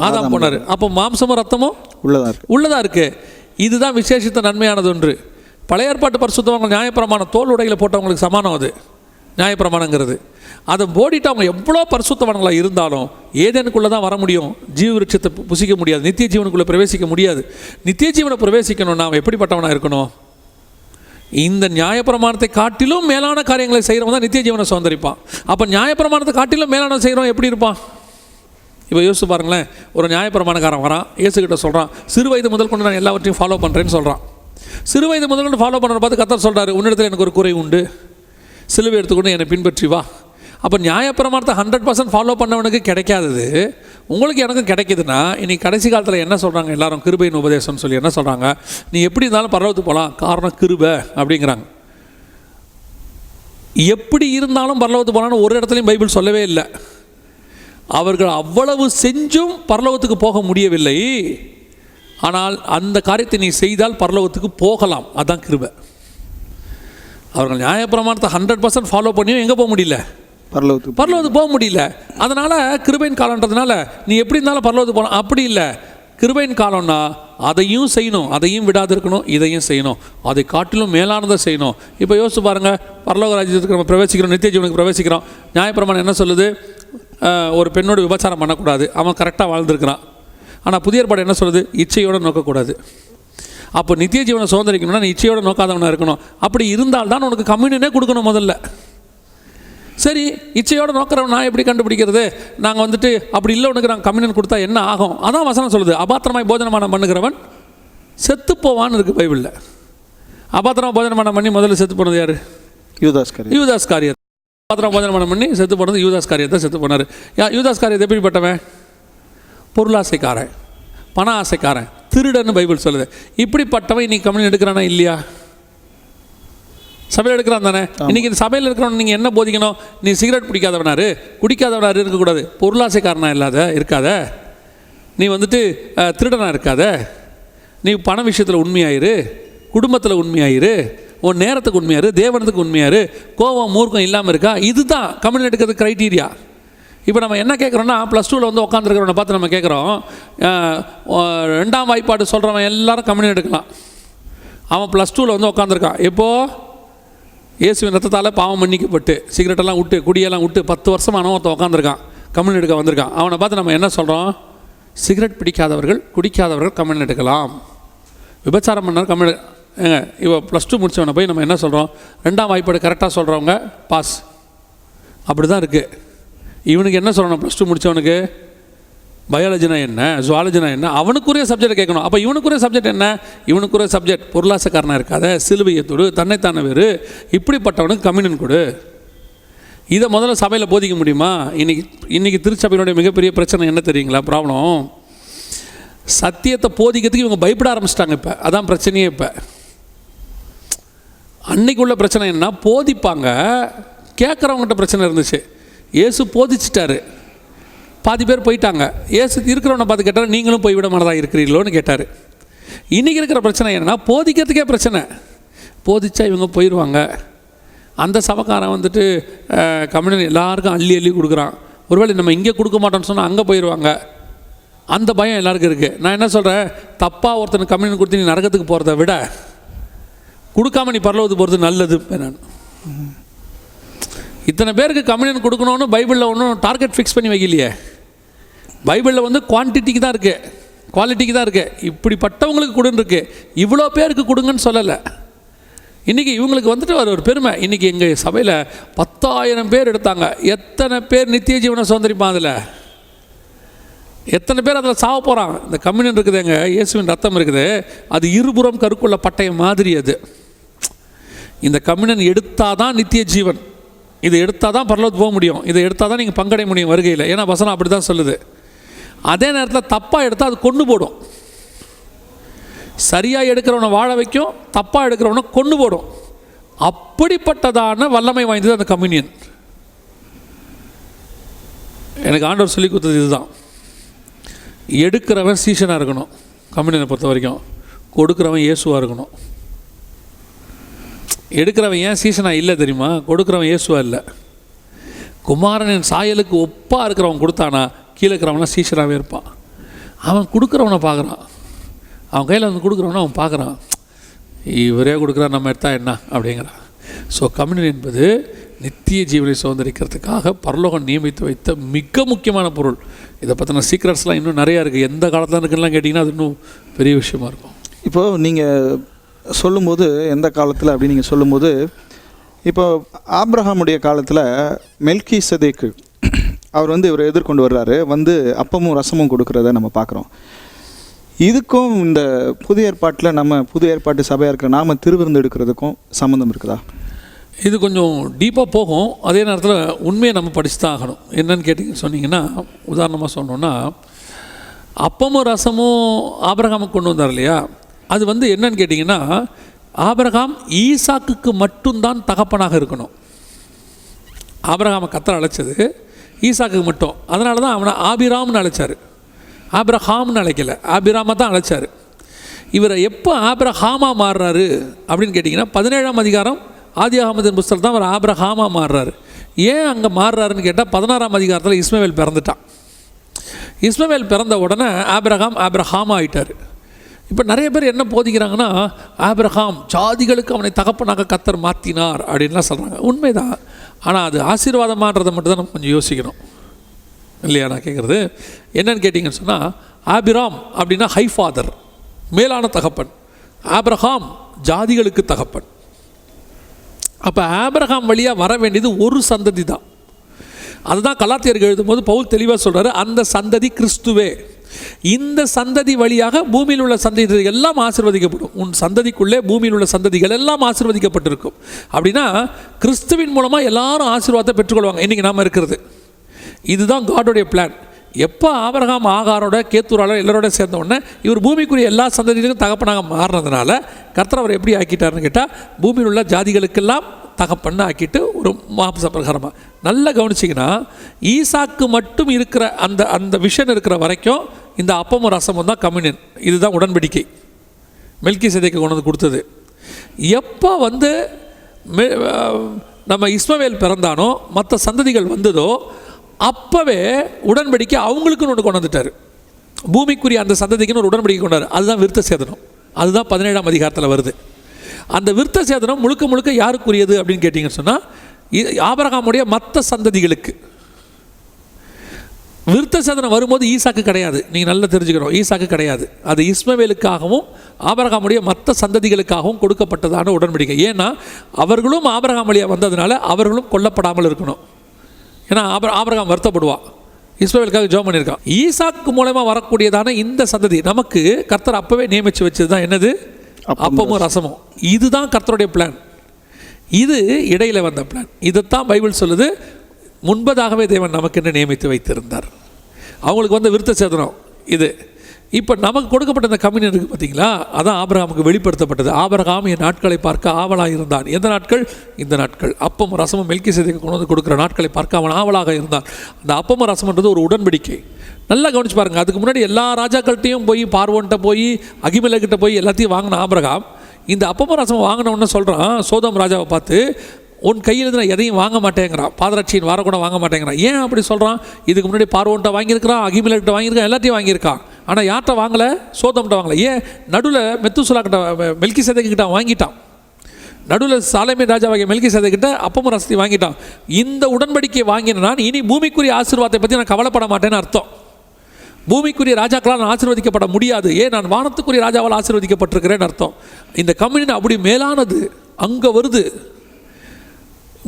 ஆதாம் போனார். அப்போ மாம்சமும் ரத்தமும் உள்ளதாக இருக்குது. இதுதான் விசேஷித்த நன்மையானது ஒன்று. பழைய ஏற்பாட்டு பரிசுத்தவங்க நியாயப்பிரமாணம் தோல் உடைகளை போட்டவங்களுக்கு சமானம். அது நியாயப்பிரமாணங்கிறது. அதை போடிட்டு அவங்க எவ்வளோ பரிசுத்தவான்களாக இருந்தாலும் ஏதேனுக்குள்ளே தான் வர முடியும். ஜீவ விருட்சத்தை புசிக்க முடியாது, நித்திய ஜீவனுக்குள்ளே பிரவேசிக்க முடியாது. நித்திய ஜீவனை பிரவேசிக்கணும் நாம் எப்படிப்பட்டவனாக இருக்கணும்? இந்த நியாயப்பிரமாணத்தை காட்டிலும் மேலான காரியங்களை செய்கிறவங்க தான் நித்திய ஜீவனை சுதந்திரிப்பான். அப்போ நியாயப்பிரமாணத்தை காட்டிலும் மேலான செய்கிறவன் எப்படி இருப்பான்? இப்போ யோசிச்சு பாருங்களேன். ஒரு நியாயப்பிரமாணக்காரன் வரான், இயேசுகிட்ட சொல்கிறான், சிறு வயது முதல் கொண்டு நான் எல்லாவற்றையும் ஃபாலோ பண்ணுறேன்னு சொல்கிறான். சிறு வயது முதல் கொண்டு ஃபாலோ பண்ணுறத பார்த்து கர்த்தர் சொல்கிறாரு, உன்னிடத்தில் எனக்கு ஒரு குறை உண்டு, சிலுவை எடுத்துக்கொண்டு என்னை பின்பற்றி வா. அப்போ நியாயப்பிரமாணத்தை 100% ஃபாலோ பண்ணவனுக்கு கிடைக்காதது உங்களுக்கு எனக்கும் கிடைக்கிதுன்னா, இன்றைக்கி கடைசி காலத்தில் என்ன சொல்கிறாங்க எல்லாரும்? கிருபையின் உபதேசம்னு சொல்லி என்ன சொல்கிறாங்க? நீ எப்படி இருந்தாலும் பரலோகத்துக்கு போகலாம், காரணம் கிருபை அப்படிங்கிறாங்க. எப்படி இருந்தாலும் பரலோகத்துக்கு போகலான்னு ஒரு இடத்துலையும் பைபிள் சொல்லவே இல்லை. அவர்கள் அவ்வளவு செஞ்சும் பரலோகத்துக்கு போக முடியவில்லை. ஆனால் அந்த காரியத்தை நீ செய்தால் பரலோகத்துக்கு போகலாம். அதுதான் கிருபை. அவர்கள் நியாயப்பிரமாணத்தை 100% ஃபாலோ பண்ணியும் எங்கே போக முடியல? பரலோகத்துக்கு போக முடியல. அதனால் கிருபையின் காலன்றதுனால நீ எப்படி இருந்தாலும் பரலோகத்துக்கு போகலாம். அப்படி இல்லை. கிருபையின் காலம்னா அதையும் செய்யணும், அதையும் விடாது இருக்கணும், இதையும் செய்யணும், அதை காட்டிலும் மேலானதை செய்யணும். இப்போ யோசிச்சு பாருங்கள், பரலோக ராஜ்யத்துக்கு நம்ம பிரவேசிக்கிறோம், நித்திய ஜீவனுக்கு பிரவேசிக்கிறோம். நியாயப்பிரமாணம் என்ன சொல்லுது? ஒரு பெண்ணோடு விபச்சாரம் பண்ணக்கூடாது, அவன் கரெக்டாக வாழ்ந்துருக்கிறான். ஆனால் புதிய ஏற்பாடு என்ன சொல்லுது? இச்சையோடு நோக்கக்கூடாது. அப்போ நித்திய ஜீவனை சுதந்திரிக்கணும்னா நீ இச்சையோடு நோக்காதவனாக இருக்கணும். அப்படி இருந்தால்தான் உனக்கு கம்யூனியனே கொடுக்கணும் முதல்ல. சரி, இச்சையோடு நோக்கிறவன் நான் எப்படி கண்டுபிடிக்கிறது? நாங்கள் வந்துட்டு அப்படி இல்லை, உனக்கு நாங்கள் கம்யூனியன் கொடுத்தா என்ன ஆகும்? அதான் வசனம் சொல்லுது, அபாத்திரமாய் போஜனமானம் பண்ணுகிறவன் செத்து போவான்னு இருக்குது பைபிளில். அபாத்திரமாக போஜனமானம் பண்ணி முதல்ல செத்து போனது யார்? யூதாஸ் காரியர். அபாத்திரமாக போஜனமானம் பண்ணி செத்து போனது யூதாஸ் காரியர் தான் செத்து போனார். யூதாஸ் காரியர் எப்படிப்பட்டவன்? பொருளாசைக்காரன், பண ஆசைக்காரன், திருடன்னு பைபிள் சொல்லுது. இப்படிப்பட்டவன் இன்னைக்கு கம்யூனியன் எடுக்கிறானா இல்லையா? சபையில் எடுக்கிறான் தானே. இன்றைக்கி இந்த சபையில் இருக்கிறவன் நீங்கள் என்ன போதிக்கணும்? நீ சிகரெட் குடிக்காதவனாரு இருக்கக்கூடாது, பொருளாசைக்காரனாக இருக்காத, நீ வந்துட்டு திருடனாக இருக்காத, நீ பண விஷயத்தில் உண்மையாயிரு, குடும்பத்தில் உண்மையாயிரு, உன் நேரத்துக்கு உண்மையாரு, தேவனத்துக்கு உண்மையாரு, கோபம் மூர்க்கம் இல்லாமல் இருக்கா. இதுதான் கம்யூனியன் எடுக்கிறது க்ரைட்டீரியா. இப்போ நம்ம என்ன கேட்குறோன்னா, +2 வந்து உட்காந்துருக்கிறவனை பார்த்து நம்ம கேட்குறோம், 2ஆம் வாய்ப்பாடு சொல்கிறவன் எல்லாரும் கம்யூனியன் எடுக்கலாம். அவன் +2 வந்து உட்காந்துருக்கான். எப்போது? இயேசுவின் ரத்தத்தால் பாவம் மன்னிக்கப்பட்டு சிகரெட்டெல்லாம் விட்டு குடியெல்லாம் விட்டு 10 வருஷமான ஒருத்தன் உட்காந்துருக்கான், கம்யூனியன் எடுக்க வந்திருக்கான். அவனை பார்த்து நம்ம என்ன சொல்கிறோம்? சிகரெட் குடிக்காதவர்கள் கம்யூனியன் எடுக்கலாம், விபச்சாரம் பண்ணார் கம்யூனியன். இப்போ +2 முடித்தவனை போய் நம்ம என்ன சொல்கிறோம்? 2ஆம் வாய்ப்பாடு கரெக்டாக சொல்கிறவங்க பாஸ். அப்படி தான் இருக்குது. இவனுக்கு என்ன சொல்லணும்? +2 முடித்தவனுக்கு பயாலஜினா என்ன, ஜுவாலஜினா என்ன, அவனுக்குரிய சப்ஜெக்டை கேட்கணும். அப்போ இவனுக்குரிய சப்ஜெக்ட் என்ன? இவனுக்குரிய சப்ஜெக்ட் பொருளாசக்காரனாக இருக்காத, சிலுவையை தொடு, தன்னைத்தானே வேறு, இப்படிப்பட்டவனுக்கு கம்யூனியன் கொடு. இதை முதல்ல சபையில் போதிக்க முடியுமா? இன்றைக்கி திருச்சபையினுடைய மிகப்பெரிய பிரச்சனை என்ன தெரியுங்களா? ப்ராப்ளம், சத்தியத்தை போதிக்கிறதுக்கு இவங்க பயப்பட ஆரம்பிச்சிட்டாங்க. இப்போ அதான் பிரச்சனையே. இப்போ அன்னைக்கு உள்ள பிரச்சனை என்ன? போதிப்பாங்க, கேட்குறவங்ககிட்ட பிரச்சனை இருந்துச்சு. இயேசு போதிச்சிட்டாரு, பாதி பேர் போயிட்டாங்க. ஏசு இருக்கிறவனை பார்த்து கேட்டார், நீங்களும் போய் விட மாட்டதாக இருக்கிறீர்களோன்னு கேட்டார். இன்றைக்கி இருக்கிற பிரச்சனை என்னென்னா, போதிக்கிறதுக்கே பிரச்சனை. போதிச்சா இவங்க போயிடுவாங்க. அந்த சபக்காரன் வந்துட்டு கம்யூனியன் எல்லாருக்கும் அள்ளி கொடுக்குறான். ஒருவேளை நம்ம இங்கே கொடுக்க மாட்டோம்னு சொன்னால் அங்கே போயிடுவாங்க. அந்த பயம் எல்லாருக்கும் இருக்குது. நான் என்ன சொல்கிறேன், தப்பாக ஒருத்தனுக்கு கம்யூனியன் கொடுத்து நீ நரகத்துக்கு போகிறத விட கொடுக்காம நீ பரலோகத்துக்கு போகிறது நல்லது. நான் இத்தனை பேருக்கு கம்யூனியன் கொடுக்கணும்னு பைபிளில் ஒன்றும் டார்கெட் ஃபிக்ஸ் பண்ணி வைக்கலையே. பைபிளில் வந்து குவான்டிட்டிக்கு தான் இருக்குது, குவாலிட்டிக்கு தான் இருக்குது. இப்படிப்பட்டவங்களுக்கு கொடுன்னு இருக்குது, இவ்வளோ பேருக்கு கொடுங்கன்னு சொல்லலை. இன்றைக்கி இவங்களுக்கு வந்துட்டு ஒரு பெருமை. இன்றைக்கி எங்கள் சபையில் 10,000 பேர் எடுத்தாங்க. எத்தனை பேர் நித்திய ஜீவனை சுதந்திரிப்பான்? அதில் எத்தனை பேர் அதில் சாவ போகிறான்? இந்த கம்யூனியன் இருக்குது, எங்கள் இயேசுவின் ரத்தம் இருக்குது, அது இருபுறம் கருக்குள்ள பட்டயம் மாதிரி. அது இந்த கம்யூனியன் எடுத்தால் தான் நித்திய ஜீவன், இதை எடுத்தால் தான் பரலோகத்துக்கு போக முடியும், இதை எடுத்தால் தான் நீங்கள் பங்கடைய முடியும் வருகையில். ஏன்னா வசனம் அப்படி தான் சொல்லுது. அதே நேரத்தில் தப்பாக எடுத்தால் அது கொண்டு போடும். சரியாக எடுக்கிறவனை வாழ வைக்கும், தப்பாக எடுக்கிறவனை கொண்டு போடும். அப்படிப்பட்டதான வல்லமை வாய்ந்தது அந்த கம்யூனியன். எனக்கு ஆண்டவர் சொல்லி கொடுத்தது இதுதான். எடுக்கிறவன் சீஷனாக இருக்கணும் கம்யூனியனை பொறுத்த வரைக்கும், கொடுக்குறவன் இயேசுவாக இருக்கணும். எடுக்கிறவன் ஏன் சீசனாக இல்லை தெரியுமா? கொடுக்குறவன் இயேசுவா இல்லை. குமாரனின் சாயலுக்கு ஒப்பாக இருக்கிறவன் கொடுத்தானா, கீழே இருக்கிறவனா சீசனாகவே இருப்பான். அவன் கொடுக்குறவனை பார்க்குறான், அவன் கையில் வந்து கொடுக்குறவனை அவன் பார்க்குறான், இவரே கொடுக்குறான், நம்ம எடுத்தால் என்ன அப்படிங்கிறான். ஸோ கம்யூனியன் என்பது நித்திய ஜீவனை சுதந்திரிக்கிறதுக்காக பரலோகம் நியமித்து வைத்த மிக முக்கியமான பொருள். இதை பற்றின சீக்ரெட்ஸ்லாம் இன்னும் நிறையா இருக்குது. எந்த காலத்தில் இருக்குலாம் கேட்டிங்கன்னா அது இன்னும் பெரிய விஷயமா இருக்கும். இப்போது நீங்கள் சொல்லும்போது எந்த காலத்தில் அப்படின்னு நீங்கள் சொல்லும்போது, இப்போ ஆபிரகாமுடைய காலத்தில் மெல்கிசேதேக்கு அவர் வந்து இவரை எதிர்கொண்டு வர்றாரு, வந்து அப்பமும் ரசமும் கொடுக்குறத நம்ம பார்க்குறோம். இதுக்கும் இந்த புதிய ஏற்பாட்டில் நம்ம புதிய ஏற்பாட்டு சபையாக இருக்கிற நாம திருவிருந்து எடுக்கிறதுக்கும் சம்மந்தம் இருக்குதா? இது கொஞ்சம் டீப்பாக போகும். அதே நேரத்தில் உண்மையை நம்ம படித்து தான் ஆகணும். என்னன்னு கேட்டிங்க சொன்னீங்கன்னா, உதாரணமாக சொன்னோன்னா, அப்பமும் ரசமும் ஆபிரகாமுக்கு கொண்டு வந்தார் இல்லையா, அது வந்து என்னன்னு கேட்டிங்கன்னா, ஆபிரகாம் ஈசாக்குக்கு மட்டும்தான் தகப்பனாக இருக்கணும். ஆபிரகாமை கர்த்தர் அழைச்சது ஈசாக்குக்கு மட்டும். அதனால தான் அவனை ஆபிராம்னு அழைச்சார், ஆபிரஹாம்னு அழைக்கலை, ஆபிராமை தான் அழைச்சார். இவரை எப்போ ஆபிரஹாமாக மாறுறாரு அப்படின்னு கேட்டிங்கன்னா, 17ஆம் அதிகாரம் ஆதியாகமத்தின் புஸ்தகம் தான் அவர் ஆபிரஹாமாக மாறுறாரு. ஏன் அங்கே மாறுறாருன்னு கேட்டால் 16ஆம் அதிகாரத்தில் இஸ்மவேல் பிறந்துட்டான். இஸ்மவேல் பிறந்த உடனே ஆபிரகாம் ஆகிட்டார். இப்போ நிறைய பேர் என்ன போதிக்கிறாங்கன்னா, ஆபிரகாம் ஜாதிகளுக்கு அவனை தகப்பனாக கர்த்தர் மாற்றினார் அப்படின்லாம் சொல்கிறாங்க. உண்மைதான். ஆனால் அது ஆசீர்வாதமானதை மட்டும் தான் நம்ம கொஞ்சம் யோசிக்கணும் இல்லையா? நான் கேட்குறது என்னன்னு கேட்டிங்கன்னு சொன்னால், ஆபிராம் அப்படின்னா ஹை ஃபாதர், மேலான தகப்பன். ஆபிரகாம் ஜாதிகளுக்கு தகப்பன். அப்போ ஆபிரகாம் வழியாக வர வேண்டியது ஒரு சந்ததி தான். அதுதான் கலாத்தியருக்கு எழுதும்போது பவுல் தெளிவாக சொல்கிறாரு, அந்த சந்ததி கிறிஸ்துவே. இந்த சந்ததி வழியாக பூமியில் உள்ள சந்ததிகள் எல்லாம் ஆசீர்வதிக்கப்படும். உன் சந்ததிக்குள்ளே பூமியில் உள்ள சந்ததிகள் எல்லாம் ஆசீர்வதிக்கப்பட்டிருக்கும். அப்படின்னா கிறிஸ்துவின் மூலமாக எல்லாரும் ஆசீர்வாதத்தை பெற்றுக்கொள்வாங்க. இன்றைக்கி நாம் இருக்கிறது இதுதான் காடோடைய பிளான். எப்போ ஆபிரகாம் ஆகாரோட கேத்தூரால எல்லாரோட சேர்ந்த உடனே இவர் பூமிக்குரிய எல்லா சந்ததிகளுக்கும் தகப்பனாக மாறினதுனால கர்த்தர் அவர் எப்படி ஆக்கிட்டாருன்னு கேட்டால், பூமியில் உள்ள ஜாதிகளுக்கெல்லாம் தகப்பன்னு ஆக்கிட்டு ஒரு மாம்ச பிரகாரமாக. நல்லா கவனிச்சிங்கன்னா, ஈசாக்கு மட்டும் இருக்கிற அந்த விஷன் இருக்கிற வரைக்கும் இந்த அப்பமும் ரசமும் தான் கம்யூனியன். இதுதான் உடன்படிக்கை மெல்கிசேதேக்கு கொண்டு வந்து கொடுத்தது. எப்போ நம்ம இஸ்மவேல் பிறந்தானோ, மற்ற சந்ததிகள் வந்ததோ, அப்போவே உடன்படிக்கை அவங்களுக்குன்னு ஒன்று கொண்டு வந்துட்டார். பூமிக்குரிய அந்த சந்ததிக்குன்னு ஒரு உடன்படிக்கை கொண்டாரு. அதுதான் விருத்த சேதனம். அதுதான் 17ஆம் அதிகாரத்தில் வருது. அந்த விருத்த சேதனம் முழுக்க முழுக்க யாருக்குரியது அப்படின்னு கேட்டிங்கன்னு சொன்னால், ஆபிரகாமுடைய மற்ற சந்ததிகளுக்கு. விருத்த சேதனம் வரும்போது ஈசாக்கு கிடையாது. நீங்கள் நல்லா தெரிஞ்சுக்கணும், ஈசாக்கு கிடையாது. அது இஸ்மவேலுக்காகவும் ஆபிரகாமுடைய மற்ற சந்ததிகளுக்காகவும் கொடுக்கப்பட்டதான உடன்படிக்கை. ஏன்னா அவர்களும் ஆபிரகாம் வழியாக வந்ததுனால அவர்களும் கொல்லப்படாமல் இருக்கணும். ஏன்னா ஆபிரகாம் வருத்தப்படுவான், இஸ்மவேலுக்காக ஜெபம் பண்ணியிருக்கான். ஈசாக்கு மூலமாக வரக்கூடியதான இந்த சந்ததி நமக்கு கர்த்தர் அப்போவே நியமித்து வச்சது தான் என்னது? அப்பமும் ரசமும். இதுதான் கர்த்தருடைய பிளான். இது இடையில் வந்த பிளான். இதைத்தான் பைபிள் சொல்லுது, முன்பதாகவே தேவன் நமக்கு என்ன நியமித்து வைத்திருந்தார். அவங்களுக்கு விருத்த சேதனம் இது. இப்போ நமக்கு கொடுக்கப்பட்ட இந்த கம்யூனியன் இருக்குது பார்த்தீங்களா, அதான் ஆபிரகாமுக்கு வெளிப்படுத்தப்பட்டது. ஆபிரகாம் என் நாட்களை பார்க்க ஆவலாக இருந்தான். எந்த நாட்கள்? இந்த நாட்கள். அப்பமும் ரசமும் மெல்கிசேதேக்கு கொண்டு வந்து கொடுக்குற நாட்களை பார்க்க அவன் ஆவலாக இருந்தான். அந்த அப்பமும் ரசம்ன்றது ஒரு உடன்படிக்கை. நல்லா கவனிச்சு பாருங்கள். அதுக்கு முன்னாடி எல்லா ராஜாக்கள்கிட்டையும் போய், பார்வோன்கிட்ட போய், அகிமெலேக்கிட்ட போய் எல்லாத்தையும் வாங்கின ஆபிரகாம் இந்த அப்பமும் ரசம் வாங்கினவுடனே சொல்கிறான் சோதோம் ராஜாவை பார்த்து, உன் கையில் நான் எதையும் வாங்க மாட்டேங்கிறான், பாதரட்சியின் வார கூட வாங்க மாட்டேங்கிறான். ஏன் அப்படி சொல்கிறான்? இதுக்கு முன்னாடி பார்வோன்ட்ட வாங்கியிருக்கிறான், அகிமெலேக்கிட்ட வாங்கியிருக்கான், எல்லாத்தையும் வாங்கியிருக்கான். ஆனால் யார்கிட்ட வாங்கலை? சோதம்கிட்ட வாங்கலை. ஏன்? நடுவில் மெத்துசலாக்கிட்ட மெல்கிசேதேக்கிட்ட வாங்கிட்டான். நடுவில் சாலேமே ராஜாவாகிய மெல்கிசேதேக்கிட்ட அப்பமும் ரசத்தை வாங்கிட்டான். இந்த உடன்படிக்கை வாங்கின நான் இனி பூமிக்குரிய ஆசீர்வாதத்தை பற்றி நான் கவலைப்பட மாட்டேன்னு அர்த்தம். பூமிக்குரிய ராஜாக்களால் நான் ஆசீர்வதிக்கப்பட முடியாது. ஏன்? நான் வானத்துக்குரிய ராஜாவால் ஆசீர்வதிக்கப்பட்டிருக்கிறேன்னு அர்த்தம். இந்த கம்யூனியன் அப்படி மேலானது அங்கே வருது.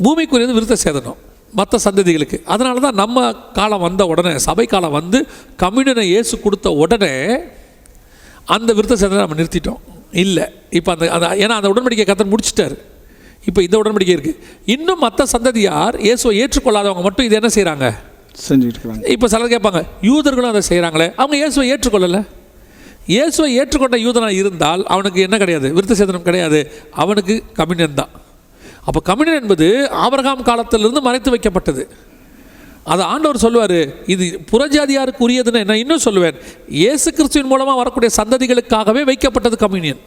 பூமிக்குரியது விருத்த சேதனம் மற்ற சந்ததிகளுக்கு. அதனால தான் நம்ம காலம் வந்த உடனே, சபை காலம் வந்து கம்யூனியனை இயேசு கொடுத்த உடனே அந்த விருத்த சேதனை நம்ம நிறுத்திட்டோம். இல்லை, இப்போ ஏன்னா அந்த உடன்படிக்கை கர்த்தர் முடிச்சிட்டார். இப்போ இந்த உடன்படிக்கை இருக்குது. இன்னும் மற்ற சந்ததியார் இயேசுவை ஏற்றுக்கொள்ளாதவங்க மட்டும் இது என்ன செய்கிறாங்க? செஞ்சுட்டு. இப்போ சிலர் கேட்பாங்க, யூதர்களும் அதை செய்கிறாங்களே, அவங்க இயேசுவை ஏற்றுக்கொள்ளலை. இயேசுவை ஏற்றுக்கொண்ட யூதனாக இருந்தால் அவனுக்கு என்ன கிடையாது? விருத்த சேதனம் கிடையாது. அவனுக்கு கம்யூனியன் தான். அப்போ கம்யூனியன் என்பது ஆபிரகாம் காலத்திலிருந்து மறைத்து வைக்கப்பட்டது. அதை ஆண்டவர் சொல்லுவார், இது புறஜாதியாருக்கு உரியதுன்னு. நான் இன்னும் சொல்லுவேன், இயேசு கிறிஸ்துவின் மூலமாக வரக்கூடிய சந்ததிகளுக்காகவே வைக்கப்பட்டது கம்யூனியன்.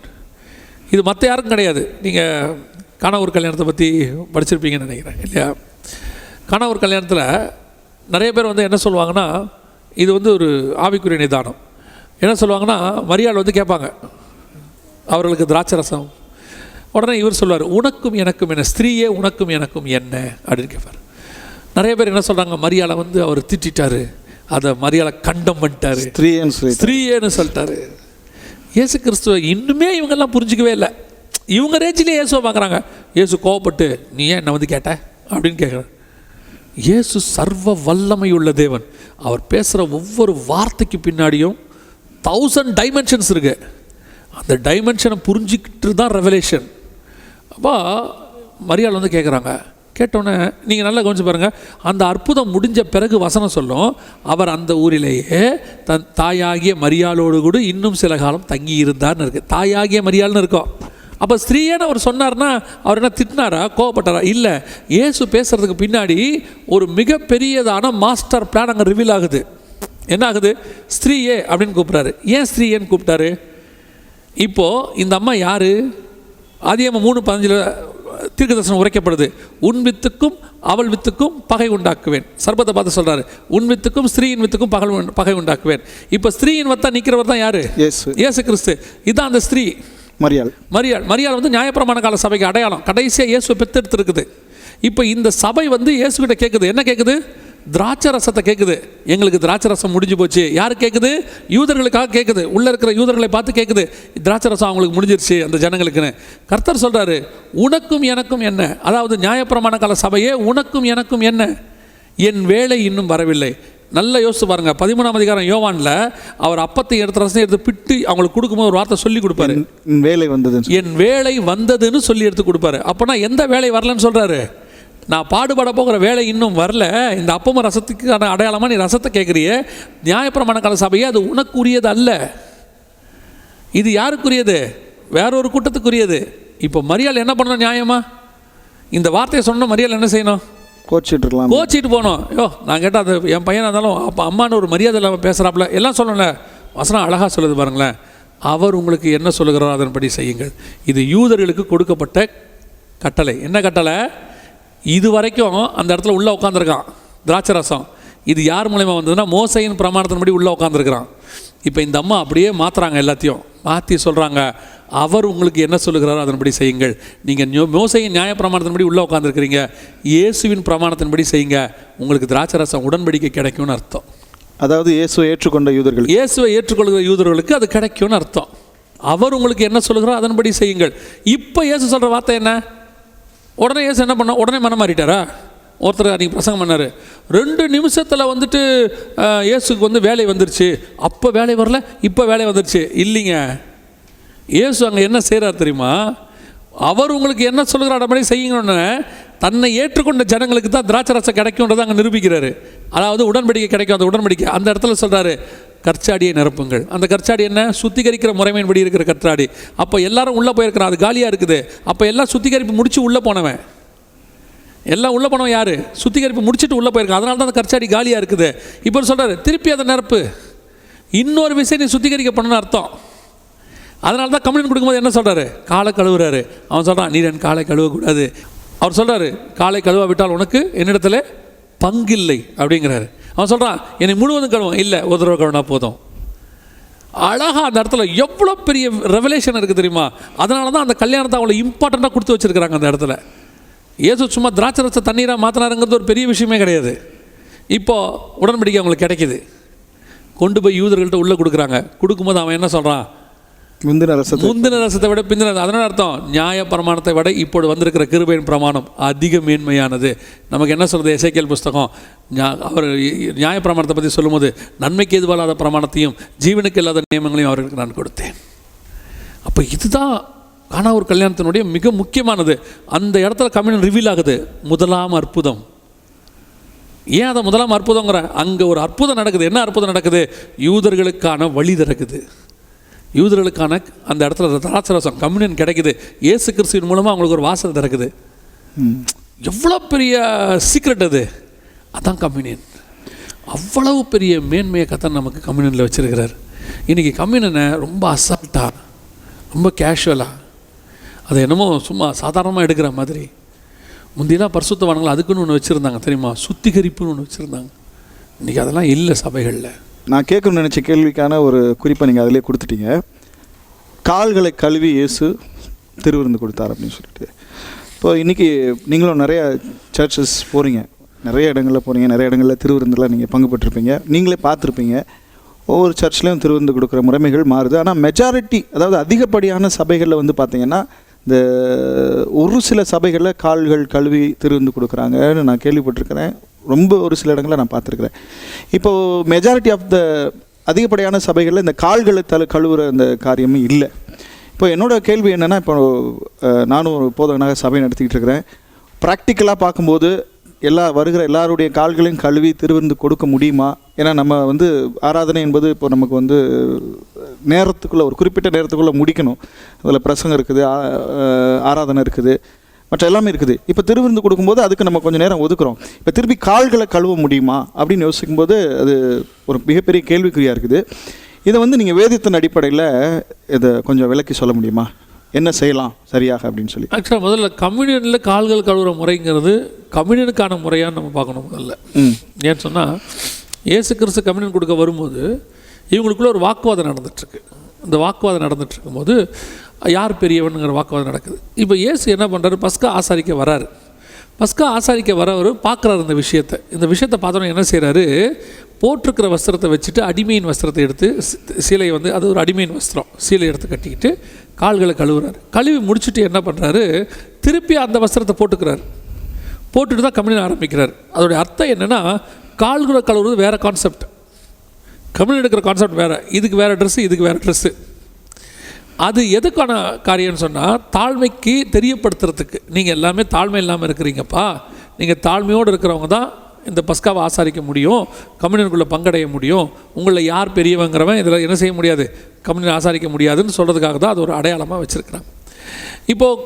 இது மற்ற யாருக்கும் கிடையாது. நீங்கள் காணவர் கல்யாணத்தை பற்றி படிச்சிருப்பீங்கன்னு நினைக்கிறேன் இல்லையா? காணவர் கல்யாணத்தில் நிறைய பேர் என்ன சொல்லுவாங்கன்னா, இது ஒரு ஆவிக்குரிய நிதானம். என்ன சொல்லுவாங்கன்னா, மரியாள் கேட்பாங்க அவர்களுக்கு திராட்சை ரசம். உடனே இவர் சொல்லுவார், உனக்கும் எனக்கும் என்ன, ஸ்திரீயே உனக்கும் எனக்கும் என்ன அப்படின்னு கேட்பார். நிறைய பேர் என்ன சொல்கிறாங்க, மரியாளை அவர் திட்டாரு, அதை மரியாளை கண்டம் பண்ணிட்டாரு, ஸ்திரீயேன்னு சொல்லிட்டாரு. இயேசு கிறிஸ்துவ இன்னுமே இவங்கெல்லாம் புரிஞ்சிக்கவே இல்லை. இவங்க ரேஞ்சிலே இயேசுவை பார்க்குறாங்க. இயேசு கோவப்பட்டு, நீ ஏன் என்னை கேட்ட அப்படின்னு கேட்குறாரு. இயேசு சர்வ வல்லமையுள்ள தேவன். அவர் பேசுகிற ஒவ்வொரு வார்த்தைக்கு பின்னாடியும் 1000 டைமென்ஷன்ஸ் இருக்கு. அந்த டைமென்ஷனை புரிஞ்சிக்கிட்டு தான் ரெவலேஷன். அப்போ மரியாள் கேட்குறாங்க. கேட்டோன்னே நீங்கள் நல்லா கவனிச்சு பாருங்கள். அந்த அற்புதம் முடிஞ்ச பிறகு வசனம் சொல்லும், அவர் அந்த ஊரிலேயே தன் தாயாகிய மரியாளோடு கூட இன்னும் சில காலம் தங்கி இருந்தார்னு இருக்குது. தாயாகிய மரியாள்னு இருக்கும். அப்போ ஸ்திரீயேன்னு அவர் சொன்னார்னா அவர் என்ன திட்டினாரா, கோவப்பட்டாரா? இல்லை. இயேசு பேசுகிறதுக்கு பின்னாடி ஒரு மிகப்பெரியதான மாஸ்டர் பிளான் அங்கே ரிவீல் ஆகுது. என்ன ஆகுது? ஸ்திரீயே அப்படின்னு கூப்பிட்றாரு. ஏன் ஸ்திரீயேன்னு கூப்பிட்டாரு? இப்போது இந்த அம்மா யார்? ஆதியாகமம் 3:15 தீர்க்கதரிசனம் உரைக்கப்படுது. உன் வித்துக்கும் அவள் வித்துக்கும் பகை உண்டாக்குவேன். சர்பத்தை பார்த்து சொல்கிறாரு, உன் வித்துக்கும் ஸ்திரீயின் வித்துக்கும் பகை உண்டாக்குவேன். இப்போ ஸ்திரீயின் வத்தா நிற்கிறவர் தான் யார்? இயேசு கிறிஸ்து. இதுதான் அந்த ஸ்திரீ மரியாள் வந்து நியாயப்பிரமாண கால சபைக்கு அடையாளம். கடைசியாக இயேசுவை பெற்றெடுத்துருக்குது. இப்போ இந்த சபை வந்து இயேசுகிட்ட கேட்குது, என்ன கேட்குது? திராட்சை ரசத்தை கேட்குது. எங்களுக்கு திராட்சை ரசம் முடிஞ்சு போச்சு. யார் கேட்குது? யூதர்களுக்காக கேட்குது. உள்ளே இருக்கிற யூதர்களை பார்த்து கேட்குது, திராட்சை ரசம் அவங்களுக்கு முடிஞ்சிருச்சு அந்த ஜனங்களுக்குன்னு. கர்த்தர் சொல்கிறாரு, உனக்கும் எனக்கும் என்ன, அதாவது நியாயப்பிரமாண கால சபையே உனக்கும் எனக்கும் என்ன, என் வேலை இன்னும் வரவில்லை. நல்லா யோசிச்சு பாருங்க. 13ஆம் அதிகாரம் யோவானில் அவர் அப்பத்தை ரசம் எடுத்து பிட்டு அவங்களுக்கு கொடுக்கும்போது ஒரு வார்த்தை சொல்லி கொடுப்பாரு, என் வேலை வந்ததுன்னு சொல்லி எடுத்து கொடுப்பாரு. அப்போனா எந்த வேலை வரலன்னு சொல்கிறாரு? நான் பாடுபட போகிற வேலை இன்னும் வரல. இந்த அப்பமும் ரசத்துக்கான அடையாளமாக நீ ரசத்தை கேட்குறியே, நியாயப்பிரமாண கால சபையே அது உனக்குரியது அல்ல, இது யாருக்குரியது? வேறொரு கூட்டத்துக்குரியது. இப்போ மரியாள் என்ன பண்ணணும்? நியாயமா இந்த வார்த்தையை சொன்ன மரியாள் என்ன செய்யணும்? கோச்சிட்டு போனோம். நான் கேட்டால் அது என் பையனாக இருந்தாலும் அப்போ அம்மானு ஒரு மரியாதை இல்லாமல் பேசுகிறாப்புல எல்லாம் சொல்லலை. வசனம் அழகாக சொல்லுது பாருங்களேன். அவர் உங்களுக்கு என்ன சொல்லுகிறாரோ அதன்படி செய்யுங்கள். இது யூதர்களுக்கு கொடுக்கப்பட்ட கட்டளை. என்ன கட்டளை? இது வரைக்கும் அந்த இடத்துல உள்ளே உட்காந்துருக்கான் திராட்சை ரசம். இது யார் மூலயமா வந்ததுன்னா மோசையின் பிரமாணத்தின்படி உள்ளே உட்காந்துருக்கிறான். இப்போ இந்த அம்மா அப்படியே மாற்றுறாங்க, எல்லாத்தையும் மாற்றி சொல்கிறாங்க, அவர் உங்களுக்கு என்ன சொல்லுகிறாரோ அதன்படி செய்யுங்கள். நீங்கள் மோசையின் நியாய பிரமாணத்தின்படி உள்ளே உட்காந்துருக்கிறீங்க, இயேசுவின் பிரமாணத்தின்படி செய்யுங்க, உங்களுக்கு திராட்சை ரசம் உடன்படிக்கை கிடைக்கும்னு அர்த்தம். அதாவது இயேசுவை ஏற்றுக்கொண்ட யூதர்கள், இயேசுவை ஏற்றுக்கொள்கிற யூதர்களுக்கு அது கிடைக்கும்னு அர்த்தம். அவர் உங்களுக்கு என்ன சொல்லுகிறாரோ அதன்படி செய்யுங்கள். இப்போ இயேசு சொல்கிற வார்த்தை என்ன? உடனே இயேசு என்ன பண்ண? உடனே மனம் மாறிட்டாரா? ஒருத்தர் அன்றைக்கி பிரசங்கம் பண்ணார், 2 நிமிஷத்தில் வந்துட்டு இயேசுக்கு வந்து வேலை வந்துருச்சு. அப்போ வேலை வரல, இப்போ வேலை வந்துருச்சு. இல்லைங்க, இயேசு அங்கே என்ன செய்கிறார் தெரியுமா? அவர் உங்களுக்கு என்ன சொல்லுகிறார் அப்படி செய்யுங்கன்னு தன்னை ஏற்றுக்கொண்ட ஜனங்களுக்கு தான் திராட்சை ரசம் கிடைக்கும்ன்றதை அங்கே நிரூபிக்கிறாரு. அதாவது உடன்படிக்கை கிடைக்கும். அந்த உடன்படிக்கை அந்த இடத்துல சொல்கிறாரு, கற்சாடியை நிரப்புங்கள். அந்த கற்சாடி என்ன? சுத்திகரிக்கிற முறைமையின்படி இருக்கிற கற்சாடி. அப்போ எல்லாரும் உள்ளே போயிருக்கிறான், அது காலியாக இருக்குது. அப்போ எல்லாம் சுத்திகரிப்பு முடித்து உள்ளே போனவன், எல்லாம் உள்ளே போனவன் யார்? சுத்திகரிப்பு முடிச்சுட்டு உள்ளே போயிருக்கான். அதனால தான் அந்த கற்சாடி காலியாக இருக்குது. இப்போ சொல்கிறாரு, திருப்பி அதை நிரப்பு. இன்னொரு விஷயம் நீ சுத்திகரிக்கப்படணும்னு அர்த்தம். அதனால தான் கம்யூனியன் கொடுக்கும்போது என்ன சொல்கிறாரு? காலை கழுவுறாரு. அவன் சொல்கிறான், நீ என் காலை கழுவக்கூடாது. அவர் சொல்கிறாரு, காலை கழுவ விட்டால் உனக்கு என்னிடத்துல பங்கில்லை அப்படிங்கிறாரு. அவன் சொல்கிறான், என்னை முழுவதும் கழுவும். இல்லை, ஒரு தடவை கழுவினா போதும். அழகாக அந்த இடத்துல எவ்வளோ பெரிய ரெவலேஷன் இருக்குது தெரியுமா? அதனால தான் அந்த கல்யாணத்தை அவங்களை இம்பார்ட்டண்ட்டாக கொடுத்து வச்சுருக்கிறாங்க அந்த இடத்துல. இயேசு சும்மா திராட்சை ரசத்தை தண்ணீராக மாற்றினாருங்கிறது ஒரு பெரிய விஷயமே கிடையாது. இப்போது உடன்படிக்கை அவங்களுக்கு கிடைக்கிது. கொண்டு போய் யூதர்கள்ட்ட உள்ளே கொடுக்குறாங்க. கொடுக்கும்போது அவன் என்ன சொல்கிறான்? முந்தின ரசத்தை விட பிந்தின. அதனால் அர்த்தம், நியாய பிரமாணத்தை விட இப்போது வந்திருக்கிற கிருபையின் பிரமாணம் அதிக மேன்மையானது. நமக்கு என்ன சொல்கிறது? எசேக்கியேல் புஸ்தகம் அவர் நியாய பிரமாணத்தை பற்றி சொல்லும்போது, நன்மைக்கு எதுவால்லாத பிரமாணத்தையும் ஜீவனுக்கு இல்லாத நியமங்களையும் அவர்களுக்கு நான் கொடுத்தேன். அப்போ இதுதான் கானா ஒரு கல்யாணத்தினுடைய மிக முக்கியமானது. அந்த இடத்துல கம்யூனியன் ரிவீல் ஆகுது. முதலாம் அற்புதம். ஏன் அதை முதலாம் அற்புதங்கிற? அங்கே ஒரு அற்புதம் நடக்குது. என்ன அற்புதம் நடக்குது? யூதர்களுக்கான வழி திறக்குது. யூதர்களுக்கான அந்த இடத்துல திராட்சை ரசம் கம்யூனியன் கிடைக்குது. இயேசு கிறிஸ்துவின் மூலமாக அவங்களுக்கு ஒரு வாசல் திறக்குது. எவ்வளோ பெரிய சீக்ரெட் அது! அதான் கம்யூனியன். அவ்வளவு பெரிய மேன்மையை கர்த்தர் நமக்கு கம்யூனியனில் வச்சுருக்கிறார். இன்றைக்கி கம்யூனியனை ரொம்ப அசால்ட்டாக, ரொம்ப கேஷுவலாக, அதை என்னமோ சும்மா சாதாரணமாக எடுக்கிற மாதிரி. முந்தியெல்லாம் பரிசுத்தவான்கள் அதுக்குன்னு ஒன்று வச்சுருந்தாங்க தெரியுமா? சுத்திகரிப்புன்னு ஒன்று வச்சுருந்தாங்க. இன்றைக்கி அதெல்லாம் இல்லை சபைகளில். நான் கேட்கணும்னு நினச்ச கேள்விக்கான ஒரு குறிப்பை நீங்கள் அதிலே கொடுத்துட்டீங்க. கால்களை கழுவி இயேசு திருவிருந்து கொடுத்தார் அப்படின்னு சொல்லிட்டு. இப்போ இன்றைக்கி நீங்களும் நிறைய சர்ச்சஸ் போகிறீங்க, நிறைய இடங்களில் போகிறீங்க, நிறைய இடங்களில் திருவிருந்தில் நீங்கள் பங்கு பெற்றிருப்பீங்க, நீங்களே பார்த்துருப்பீங்க. ஒவ்வொரு சர்ச்லேயும் திருவிருந்து கொடுக்குற முறைமைகள் மாறுது. ஆனால் மெஜாரிட்டி, அதாவது அதிகப்படியான சபைகளில் வந்து பார்த்திங்கன்னா இந்த ஒரு சில சபைகளில் கால்கள் கழுவி திருவிருந்து கொடுக்குறாங்கன்னு நான் கேள்விப்பட்டிருக்கிறேன். ரொம்ப ஒரு சில இடங்களில் நான் பார்த்துருக்குறேன். இப்போது மெஜாரிட்டி ஆஃப் த அதிகப்படியான சபைகளில் இந்த கால்களை கழுவுற அந்த காரியமும் இல்லை. இப்போ என்னோடய கேள்வி என்னென்னா, இப்போ நானும் ஒரு போதகனாக சபை நடத்திக்கிட்டு இருக்கிறேன். ப்ராக்டிக்கலாக பார்க்கும்போது வருகிற எல்லாருடைய கால்களையும் கழுவி திருவிருந்து கொடுக்க முடியுமா? ஏன்னா நம்ம வந்து ஆராதனை என்பது இப்போ நமக்கு வந்து நேரத்துக்குள்ளே, ஒரு குறிப்பிட்ட நேரத்துக்குள்ளே முடிக்கணும். அதில் பிரசங்கம் இருக்குது, ஆராதனை இருக்குது, மற்ற எல்லாமே இருக்குது. இப்போ திருவிருந்து கொடுக்கும்போது அதுக்கு நம்ம கொஞ்சம் நேரம் ஒதுக்குறோம். இப்போ திருப்பி கால்களை கழுவ முடியுமா அப்படின்னு யோசிக்கும்போது அது ஒரு மிகப்பெரிய கேள்விக்குறியாக இருக்குது. இதை வந்து நீங்கள் வேதத்தின் அடிப்படையில் இதை கொஞ்சம் விளக்கி சொல்ல முடியுமா? என்ன செய்யலாம் சரியாக அப்படின்னு சொல்லி. ஆக்சுவலாக முதல்ல கம்யூனியனில் கால்கள் கழுவுற முறைங்கிறது கம்யூனியனுக்கான முறையான்னு நம்ம பார்க்கணும் முதல்ல. ஏன்னு சொன்னால் இயேசு கிறிஸ்து கம்யூனியன் கொடுக்க வரும்போது இவங்களுக்குள்ள ஒரு வாக்குவாதம் நடந்துகிட்ருக்கு. இந்த வாக்குவாதம் நடந்துட்டு இருக்கும்போது யார் பெரியவனுங்கிற வாக்குவாதம் நடக்குது. இப்போ இயேசு என்ன பண்ணுறாரு, பஸ்கா ஆசாரிக்க வராரு. பஸ்கா ஆசாரிக்க வரவர் பார்க்குறாரு இந்த விஷயத்தை பார்த்தோன்னே என்ன செய்கிறாரு, போட்டிருக்கிற வஸ்திரத்தை வச்சுட்டு அடிமையின் வஸ்திரத்தை எடுத்து சீலை வந்து அது ஒரு அடிமையின் வஸ்திரம், சீலை எடுத்து கட்டிக்கிட்டு கால்களை கழுவுறாரு. கழுவி முடிச்சுட்டு என்ன பண்ணுறாரு, திருப்பி அந்த வஸ்திரத்தை போட்டுட்டு தான் கம்யூனியன் ஆரம்பிக்கிறார். அதோடைய அர்த்தம் என்னென்னா, கால்களை கழுவுறது வேறு கான்செப்ட், கம்யூனியன் எடுக்கிற கான்செப்ட் வேறு, இதுக்கு வேறு ட்ரெஸ்ஸு, இதுக்கு வேறு ட்ரெஸ்ஸு. அது எதுக்கான காரியம்னு சொன்னால் தாழ்மைக்கு தெரியப்படுத்துறதுக்கு. நீங்கள் எல்லாமே தாழ்மை இல்லாமல் இருக்கிறீங்கப்பா, நீங்கள் தாழ்மையோடு இருக்கிறவங்க தான் இந்த பஸ்காவை ஆசாரிக்க முடியும், கம்யூனியனுக்குள்ளே பங்கடைய முடியும். உங்களில் யார் பெரியவங்கிறவன் இதில் என்ன செய்ய முடியாது, கம்யூனியன் ஆசாரிக்க முடியாதுன்னு சொல்கிறதுக்காக தான் அது ஒரு அடையாளமாக வச்சுருக்கிறாங்க. இப்போது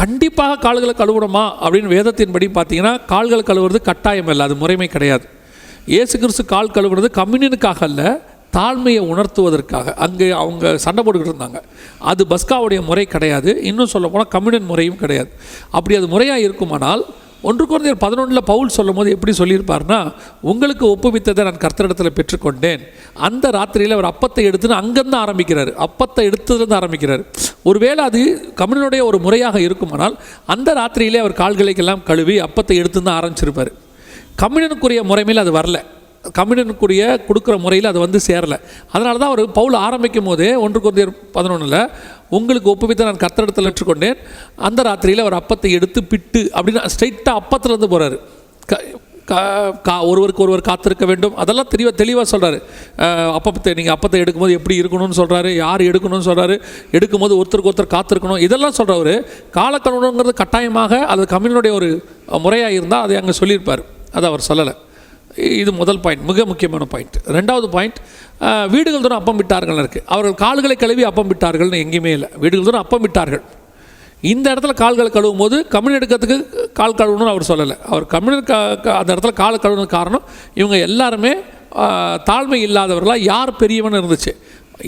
கண்டிப்பாக கால்களை கழுவணுமா அப்படின்னு வேதத்தின்படி பார்த்தீங்கன்னா கால்களை கழுவுறது கட்டாயம் இல்லை, அது முறைமை கிடையாது. இயேசு கிறிஸ்து கால் கழுவுறது கம்யூனியனுக்காக அல்ல, தாழ்மையை உணர்த்துவதற்காக. அங்கே அவங்க சண்டை போட்டுக்கிட்டு இருந்தாங்க. அது பஸ்காவுடைய முறை கிடையாது, இன்னும் சொல்ல போனால் கம்யூனியன் முறையும் கிடையாது. அப்படி அது முறையாக இருக்குமானால் 1 கொரிந்தியர் 11 பவுல் சொல்லும் போது எப்படி சொல்லியிருப்பார்னா, உங்களுக்கு ஒப்புவித்ததை நான் கர்த்தரிடத்தில் பெற்றுக்கொண்டேன். அந்த ராத்திரியில் அவர் அப்பத்தை எடுத்துன்னு அங்கேருந்து ஆரம்பிக்கிறார், அப்பத்தை எடுத்ததுலேருந்து ஆரம்பிக்கிறார். ஒருவேளை அது கம்யூனியனுடைய ஒரு முறையாக இருக்குமானால் அந்த ராத்திரியிலே அவர் கால்களைக்கெல்லாம் கழுவி அப்பத்தை எடுத்துன்னு தான் ஆரம்பிச்சிருப்பார். கம்யூனியனுக்குரிய முறைமையில் அது வரல, கம்யூனியனுக்குரிய கொடுக்குற முறையில் அது வந்து சேரலை. அதனால தான் அவர் பவுல் ஆரம்பிக்கும் போதே 1 கொரிந்தியர் 11 உங்களுக்கு ஒப்புவித்த நான் கர்த்தரிடத்தில் பெற்றுக்கொண்டேன், அந்த ராத்திரியில் அவர் அப்பத்தை எடுத்து பிட்டு அப்படின்னு ஸ்ட்ரைட்டாக அப்பத்துலேருந்து போகிறாரு. ஒருவர் காத்திருக்க வேண்டும், அதெல்லாம் தெளிவாக சொல்கிறாரு. நீங்கள் அப்பத்தை எடுக்கும்போது எப்படி இருக்கணும்னு சொல்கிறாரு, யார் எடுக்கணும்னு சொல்கிறாரு, எடுக்கும்போது ஒருத்தருக்கு ஒருத்தர் காத்திருக்கணும், இதெல்லாம் சொல்கிறவர். காலக்கணவனுங்கிறது கட்டாயமாக அது கம்யூனியனுடைய ஒரு முறையாக இருந்தால் அதை அங்கே சொல்லியிருப்பார், அதை அவர் சொல்லலை. இது முதல் பாயிண்ட், மிக முக்கியமான பாயிண்ட். 2வது பாயிண்ட், வீடுகள் தூரம் அப்பம் விட்டார்கள் இருக்குது. அவர்கள் கால்களை கழுவி அப்பம் விட்டார்கள்னு எங்கேயுமே இல்லை, வீடுகள் தூரம் அப்பம் விட்டார்கள். இந்த இடத்துல கால்களை கழுவும் போது கம்யூனியன் எடுக்கிறதுக்கு கால் கழுவணும்னு அவர் சொல்லலை. அவர் கம்யூனியன் அந்த இடத்துல காலை கழுவுனது காரணம் இவங்க எல்லாருமே தாழ்மை இல்லாதவர்களாக யார் பெரியவன் இருந்துச்சு,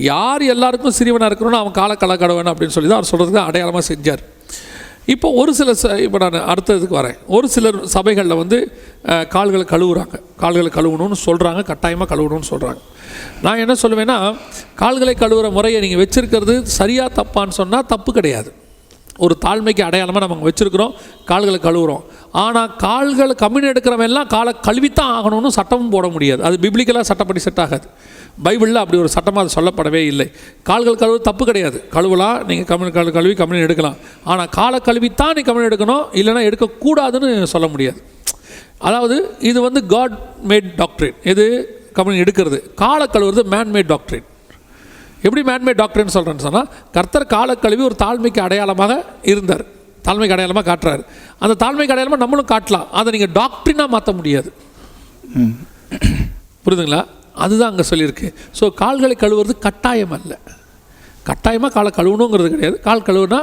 யார் எல்லாருக்கும் சிறியவனாக இருக்கணும்னு அவன் காலை கழுவணும் அப்படின்னு சொல்லி தான் அவர் சொல்கிறதுக்கு அடையாளமாக செஞ்சார். இப்போ ஒரு சில இப்போ நான் அடுத்ததுக்கு வரேன். ஒரு சிலர் சபைகளில் வந்து கால்களை கழுவுறாங்க, கால்களை கழுவணும்னு சொல்கிறாங்க, கட்டாயமாக கழுவணும்னு சொல்கிறாங்க. நான் என்ன சொல்லுவேன்னா, கால்களை கழுவுற முறையை நீங்கள் வச்சுருக்கிறது சரியாக தப்பான்னு சொன்னால் தப்பு கிடையாது. ஒரு தாழ்மைக்கு அடையாளமாக நம்ம வச்சுருக்கிறோம், கால்களை கழுவுறோம். ஆனால் கால்களை கம்யூனியன் எடுக்கிறவெல்லாம் காலை கழுவித்தான் ஆகணும்னு சட்டமும் போட முடியாது. அது பிப்ளிக்கலாக சட்டப்படி செட் ஆகாது. பைபிளில் அப்படி ஒரு சட்டமாக அது சொல்லப்படவே இல்லை. கால்கள் கழுவு தப்பு கிடையாது, கழுவலாம், நீங்கள் கழுவி கம்யூனியன் எடுக்கலாம். ஆனால் காலை கழுவித்தான் நீ கம்யூனியன் எடுக்கணும், இல்லைனா எடுக்கக்கூடாதுன்னு சொல்ல முடியாது. அதாவது இது வந்து காட் மேட் டாக்ட்ரின், இது கம்யூனியன் எடுக்கிறது. காலை கழுவுறது மேன்மேட் டாக்ட்ரின். எப்படி மேன்மேட் டாக்டர்னு சொல்கிறேன்னு சொன்னால், கர்த்தர் காலை கழுவி ஒரு தாழ்மைக்கு அடையாளமாக இருந்தார், தாழ்மைக்கு அடையாளமாக காட்டுறாரு. அந்த தாழ்மைக்கு அடையாளமாக நம்மளும் காட்டலாம், அதை நீங்கள் டாக்டரினாக மாற்ற முடியாது. புரியுதுங்களா? அதுதான் அங்கே சொல்லியிருக்கு. ஸோ கால்களை கழுவுறது கட்டாயம் அல்ல, கட்டாயமாக காலை கழுவணுங்கிறது கிடையாது. கால் கழுவுனா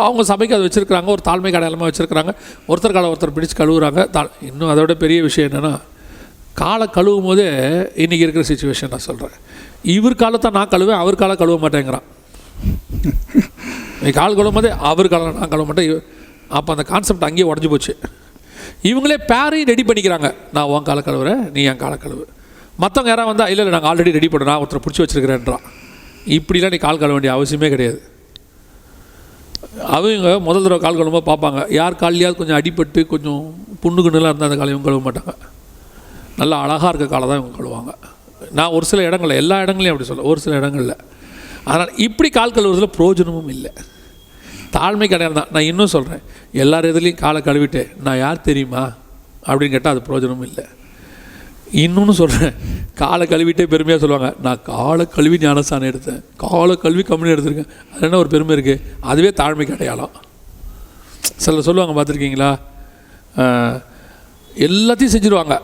அவங்க சபைக்கு அதை வச்சுருக்கிறாங்க, ஒரு தாழ்மைக்கு அடையாளமாக வச்சுருக்கிறாங்க. ஒருத்தர் காலை ஒருத்தர் பிடிச்சி கழுவுறாங்க. இன்னும் அதோட பெரிய விஷயம் என்னென்னா, காலை கழுவும் போதே இன்றைக்கி இருக்கிற சிச்சுவேஷன் நான் சொல்கிறேன், இவர் காலத்தை நான் கழுவேன், அவர் காலை கழுவ மாட்டேங்கிறான். நீ கால் கழுவும் போதே அவர் காலை நான் கழுவ மாட்டேன். அப்போ அந்த கான்செப்ட் அங்கேயே உடஞ்சி போச்சு. இவங்களே பேரையும் ரெடி பண்ணிக்கிறாங்க, நான் உன் காலை கழுவுறேன், நீ என் காலை கழுவு. மற்றவங்க யாராவது வந்தால் இல்லை நாங்கள் ஆல்ரெடி ரெடி பண்ணுறோம், நான் ஒருத்தரை பிடிச்சி வச்சுருக்கிறேன்றான். இப்படிலாம் நீ கால் கழுவ வேண்டிய அவசியமே கிடையாது. அவங்க முதல் தடவை கால் கழுவும்போது பார்ப்பாங்க, யார் கால்லையாவது கொஞ்சம் அடிபட்டு கொஞ்சம் புண்ணுக்குன்னுலாம் இருந்தால் அந்த காலை இவங்க கழுவ மாட்டாங்க. நல்லா அழகாக இருக்க காலை தான் இவங்க கழுவாங்க. நான் ஒரு சில இடங்களில், எல்லா இடங்களையும் அப்படி சொல்ல, ஒரு சில இடங்களில். அதனால் இப்படி கால் கழுவுறதுல பிரயோஜனமும் இல்லை, தாழ்மை கிடையாது தான். நான் இன்னும் சொல்கிறேன், எல்லார் இதுலேயும் காலை கழுவிட்டு நான் யார் தெரியுமா அப்படின்னு கேட்டால் அது பிரயோஜனமும் இல்லை. இன்னொன்று சொல்கிறேன், காலை கழுவிட்டே பெருமையாக சொல்லுவாங்க, நான் காலை கழுவி ஞானஸ்தானம் எடுத்தேன், காலை கழுவி கம்யூனியன் எடுத்திருக்கேன். அது என்ன ஒரு பெருமை இருக்குது? அதுவே தாழ்மைக்கு அடையாளம். சில சொல்லுவாங்க, பார்த்துருக்கீங்களா, எல்லாத்தையும் செஞ்சுருவாங்க.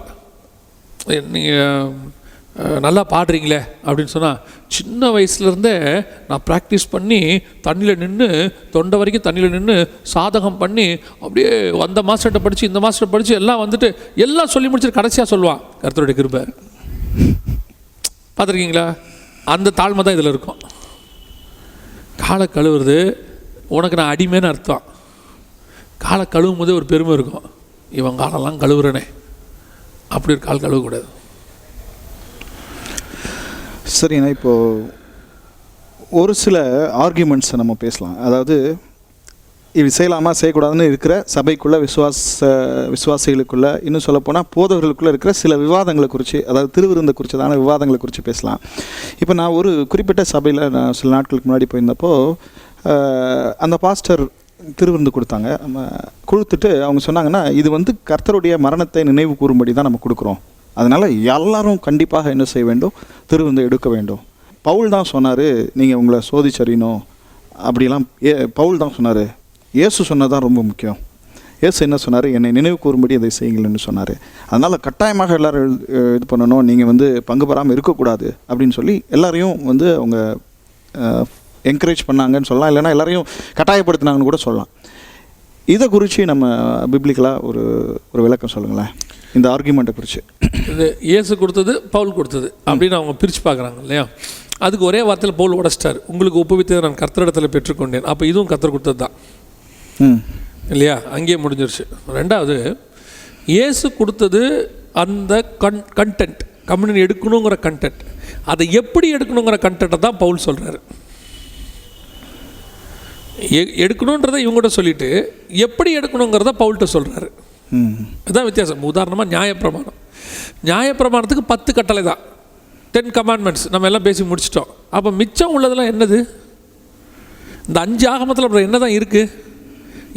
நீங்கள் நல்லா பாடுறீங்களே அப்படின்னு சொன்னால், சின்ன வயசுலேருந்தே நான் ப்ராக்டிஸ் பண்ணி தண்ணியில் நின்று தொண்டை வரைக்கும் தண்ணியில் நின்று சாதகம் பண்ணி அப்படியே அந்த மாஸ்டர்கிட்ட படித்து இந்த மாஸ்டர் படித்து எல்லாம் வந்துட்டு எல்லாம் சொல்லி முடிச்சுட்டு கடைசியாக சொல்லுவான் கர்த்தருடைய கிருபை. பார்த்துருக்கீங்களா? அந்த தாழ்மை தான் இதில் இருக்கும். காலை கழுவுறது உனக்கு நான் அடிமைன்னு அர்த்தம். காலை கழுவும் போதே ஒரு பெருமை இருக்கும், இவன் காலெல்லாம் கழுவுறனே, அப்படி ஒரு கால் கழுவக்கூடாது. சரிண்ணா, இப்போது ஒரு சில ஆர்கியூமெண்ட்ஸை நம்ம பேசலாம். அதாவது இது செய்யலாமா செய்யக்கூடாதுன்னு இருக்கிற சபைக்குள்ளே விசுவாசிகளுக்குள்ளே, இன்னும் சொல்லப்போனால் போதவர்களுக்குள்ளே இருக்கிற சில விவாதங்களை குறித்து, அதாவது திருவிருந்தை குறித்ததான விவாதங்களை குறித்து பேசலாம். இப்போ நான் ஒரு குறிப்பிட்ட சபையில் நான் சில நாட்களுக்கு முன்னாடி போயிருந்தப்போ அந்த பாஸ்டர் திருவிருந்து கொடுத்தாங்க. நம்ம கொடுத்துட்டு அவங்க சொன்னாங்கன்னா, இது வந்து கர்த்தருடைய மரணத்தை நினைவு கூறும்படி தான் நம்ம கொடுக்குறோம், அதனால் எல்லாரும் கண்டிப்பாக என்ன செய்ய வேண்டும், திருவிருந்து எடுக்க வேண்டும். பவுல் தான் சொன்னார் நீங்கள் உங்களை சோதிச்சறியணும் அப்படிலாம். பவுல் தான் சொன்னார். இயேசு சொன்னதான் ரொம்ப முக்கியம். இயேசு என்ன சொன்னார், என்னை நினைவு கூறும்படி அதை செய்யுங்கள்னு சொன்னார். அதனால் கட்டாயமாக எல்லோரும் இது பண்ணணும், நீங்கள் வந்து பங்கு பெறாமல் இருக்கக்கூடாது அப்படின்னு சொல்லி எல்லாரையும் வந்து அவங்க என்கரேஜ் பண்ணாங்கன்னு சொல்லலாம், இல்லைனா எல்லாரையும் கட்டாயப்படுத்தினாங்கன்னு கூட சொல்லலாம். இதை குறித்து நம்ம பிப்ளிக்கலாக ஒரு விளக்கம் சொல்லுங்களேன், இந்த ஆர்கியூமெண்ட்டை குறித்து. இது இயேசு கொடுத்தது பவுல் கொடுத்தது அப்படின்னு அவங்க பிரித்து பார்க்குறாங்க இல்லையா. அதுக்கு ஒரே வார்த்தையில் பவுல் உடைச்சிட்டார், உங்களுக்கு ஒப்புவித்ததை நான் கர்த்தரிடத்தில் பெற்றுக்கொண்டேன். அப்போ இதுவும் கர்த்தர் கொடுத்தது தான் இல்லையா, அங்கேயே முடிஞ்சிருச்சு. ரெண்டாவது, இயேசு கொடுத்தது அந்த கண்டென்ட், கம்யூனியன் எடுக்கணுங்கிற கண்டென்ட், அதை எப்படி எடுக்கணுங்கிற கண்டென்ட்டை தான் பவுல் சொல்கிறாரு. எடுக்கணுன்றதை இவங்கள்ட்ட சொல்லிவிட்டு எப்படி எடுக்கணுங்கிறத பவுல்கிட்ட சொல்கிறாரு. இதுதான் வித்தியாசம். உதாரணமாக நியாயப்பிரமாணத்துக்கு 10 கட்டளை தான், 10 commandments நம்ம எல்லாம் பேசி முடிச்சிட்டோம். அப்போ மிச்சம் உள்ளதெல்லாம் என்னது? இந்த 5 ஆகமத்தில் அப்புறம் என்ன தான் இருக்குது?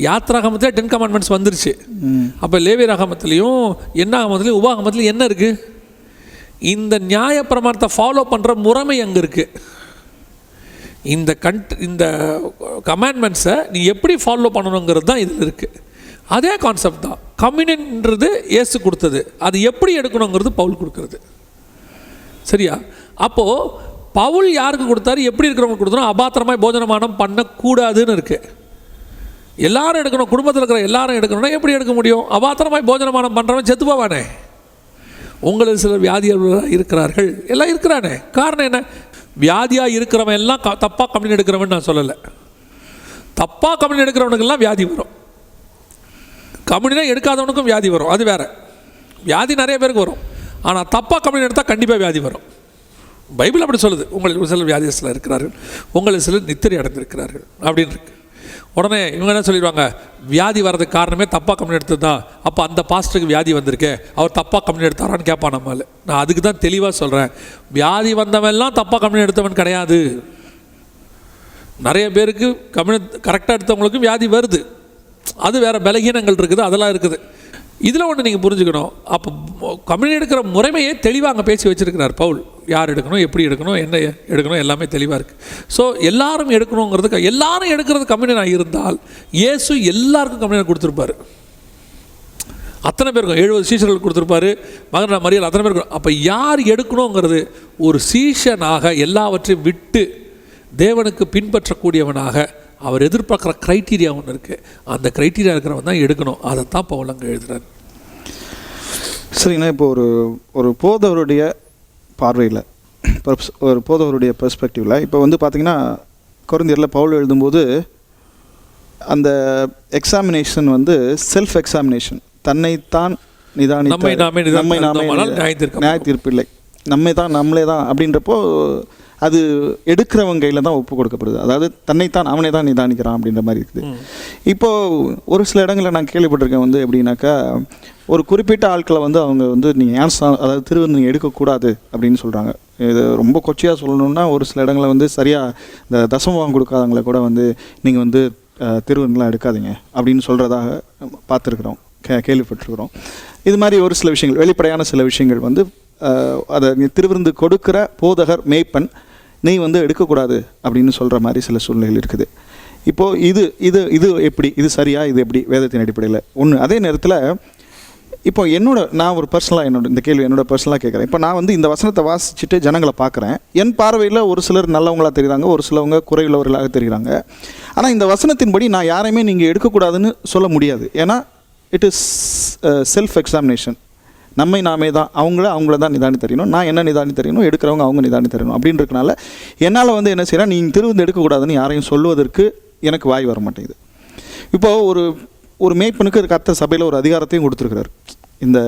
யாத்ராகமத்தில் 10 commandments வந்துருச்சு. அப்போ லேவியர் ஆகமத்துலேயும் என்ன ஆகமத்துலேயும் உபாகமத்துலேயும் என்ன இருக்குது? இந்த நியாயப்பிரமாணத்தை ஃபாலோ பண்ணுற முறைமை அங்கே இருக்குது. இந்த கமாண்ட்மெண்ட்ஸை நீ எப்படி ஃபாலோ பண்ணணுங்கிறது தான் இதில் இருக்குது. அதே கான்செப்ட் தான். கம்யூனியன்றது இயேசு கொடுத்தது, அது எப்படி எடுக்கணுங்கிறது பவுல் கொடுக்குறது. சரியா? அப்போது பவுல் யாருக்கு கொடுத்தாரு, எப்படி இருக்கிறவங்களுக்கு கொடுத்தாலும் அபாத்திரமாய் போஜனமானம் பண்ணக்கூடாதுன்னு இருக்குது. எல்லாரும் எடுக்கணும், குடும்பத்தில் இருக்கிற எல்லாரும் எடுக்கணும்னா எப்படி எடுக்க முடியும்? அபாத்திரமாய் போஜனமானம் பண்ணுறவன் செத்து போவானே. உங்களுக்கு சிலர் வியாதியாக இருக்கிறார்கள், எல்லாம் இருக்கிறானே. காரணம் என்ன? வியாதியாக இருக்கிறவன் எல்லாம் தப்பாக கம்யூனியன் எடுக்கிறவன் நான் சொல்லலை. தப்பாக கம்யூனியன் எடுக்கிறவனுக்கெல்லாம் வியாதி வரும், கம்யூனியன் எடுக்காதவனுக்கும் வியாதி வரும், அது வேறு. வியாதி நிறைய பேருக்கு வரும், ஆனால் தப்பாக கம்யூனியன் எடுத்தால் கண்டிப்பாக வியாதி வரும். பைபிள் அப்படி சொல்லுது, உங்களுக்கு சிலர் வியாதியத்தில் இருக்கிறார்கள், உங்களுக்கு சிலர் நித்திரை அடைந்திருக்கிறார்கள் அப்படின்னு இருக்கு. உடனே இவங்க என்ன சொல்லிடுவாங்க, வியாதி வர்றதுக்கு காரணமே தப்பாக கம்யூனியன் எடுத்தது தான். அப்போ அந்த பாஸ்டருக்கு வியாதி வந்திருக்கே, அவர் தப்பாக கம்யூனியன் எடுத்தாரான்னு கேட்பான் நம்மள. நான் அதுக்கு தான் தெளிவாக சொல்கிறேன், வியாதி வந்தவன்லாம் தப்பாக கம்யூனியன் எடுத்தவன் கிடையாது. நிறைய பேருக்கு கம்யூனியன் கரெக்டாக எடுத்தவங்களுக்கும் வியாதி வருது, அது வேறு பலகீனங்கள் இருக்குது, அதெல்லாம் இருக்குது. இதில் ஒன்று நீங்கள் புரிஞ்சுக்கணும். அப்போ கம்யூனியன் எடுக்கிற முறைமையே தெளிவாக அங்கே பேசி வச்சுருக்கிறார் பவுல். யார் எடுக்கணும், எப்படி எடுக்கணும், என்ன எடுக்கணும், எல்லாமே தெளிவாக இருக்குது. ஸோ எல்லாரும் எடுக்கணுங்கிறதுக்கு, எல்லாரும் எடுக்கிறது கம்யூனியனாக இருந்தால் இயேசு எல்லாருக்கும் கம்யூனியன் கொடுத்துருப்பாரு. அத்தனை பேருக்கும் 70 சீஷர்களுக்கு கொடுத்துருப்பாரு, மகன் மரியாதை அத்தனை பேருக்கும். அப்போ யார் எடுக்கணுங்கிறது, ஒரு சீஷனாக எல்லாவற்றையும் விட்டு தேவனுக்கு பின்பற்றக்கூடியவனாக அவர் எதிர்பார்க்குற க்ரைட்டீரியா ஒன்று இருக்குது. அந்த க்ரைட்டீரியா இருக்கிறவன் தான் எடுக்கணும். அதைத்தான் பவுல் அங்கே எழுதுறாரு. சரிண்ணா, இப்போ ஒரு போதவருடைய பார்வையில், ஒரு போதவருடைய பெர்ஸ்பெக்டிவில் இப்போ வந்து பார்த்திங்கன்னா, கொரிந்தியரில் பவுல் எழுதும்போது அந்த எக்ஸாமினேஷன் வந்து செல்ஃப் எக்ஸாமினேஷன், தன்னைத்தான் நியாய தீர்ப்பில்லை, நம்மளே தான் அப்படின்றப்போ அது எடுக்கிறவங்க கையில் தான் ஒப்பு கொடுக்கப்படுது. அதாவது தன்னைத்தான் அவனே தான் நிதானிக்கிறான் அப்படின்ற மாதிரி இருக்குது. இப்போது ஒரு சில இடங்களில் நான் கேள்விப்பட்டிருக்கேன் வந்து எப்படின்னாக்கா, ஒரு குறிப்பிட்ட ஆட்களை வந்து அவங்க வந்து நீங்கள் அதாவது திருவிருந்து நீங்கள் எடுக்கக்கூடாது அப்படின்னு சொல்கிறாங்க. இது ரொம்ப கொச்சையாக சொல்லணுன்னா, ஒரு சில இடங்களில் வந்து சரியாக இந்த தசமபாகம் கொடுக்காதவங்களை கூட வந்து நீங்கள் வந்து திருவிருந்தெலாம் எடுக்காதீங்க அப்படின்னு சொல்கிறதாக பார்த்துருக்குறோம், கேள்விப்பட்டிருக்கிறோம். இது மாதிரி ஒரு சில விஷயங்கள், வெளிப்படையான சில விஷயங்கள் வந்து அதை திருவிருந்து கொடுக்குற போதகர் மேய்ப்பன் நீ வந்து எடுக்கக்கூடாது அப்படின்னு சொல்கிற மாதிரி சில சூழ்நிலைகள் இருக்குது. இப்போது இது எப்படி, இது சரியா, இது எப்படி வேதத்தின் அடிப்படையில் ஒன்று. அதே நேரத்தில் இப்போ நான் ஒரு பர்சனலாக இந்த கேள்வி பர்சனலாக கேட்குறேன். இப்போ நான் வந்து இந்த வசனத்தை வாசிச்சுட்டு ஜனங்களை பார்க்குறேன். என் பார்வையில் ஒரு சிலர் நல்லவங்களாக தெரிகிறாங்க, ஒரு சிலவங்க குறைவுள்ளவர்களாக தெரிகிறாங்க. ஆனால் இந்த வசனத்தின்படி நான் யாரையுமே நீங்கள் எடுக்கக்கூடாதுன்னு சொல்ல முடியாது. ஏன்னா இட் இஸ் செல்ஃப் எக்ஸாமினேஷன். நாமே தான் அவங்கள தான் நிதானி தெரியணும், நான் என்ன நிதானி தெரியணும், எடுக்கிறவங்க அவங்க நிதானி தெரியணும் அப்படின்றதுனால என்னால் வந்து என்ன செய்யலாம், நீங்கள் திருவிருந்து எடுக்கக்கூடாதுன்னு யாரையும் சொல்லுவதற்கு எனக்கு வாய் வர மாட்டேங்குது. இப்போது ஒரு மேய்ப்பனுக்கு கர்த்தர் சபையில் ஒரு அதிகாரத்தையும் கொடுத்துருக்கிறார். இந்த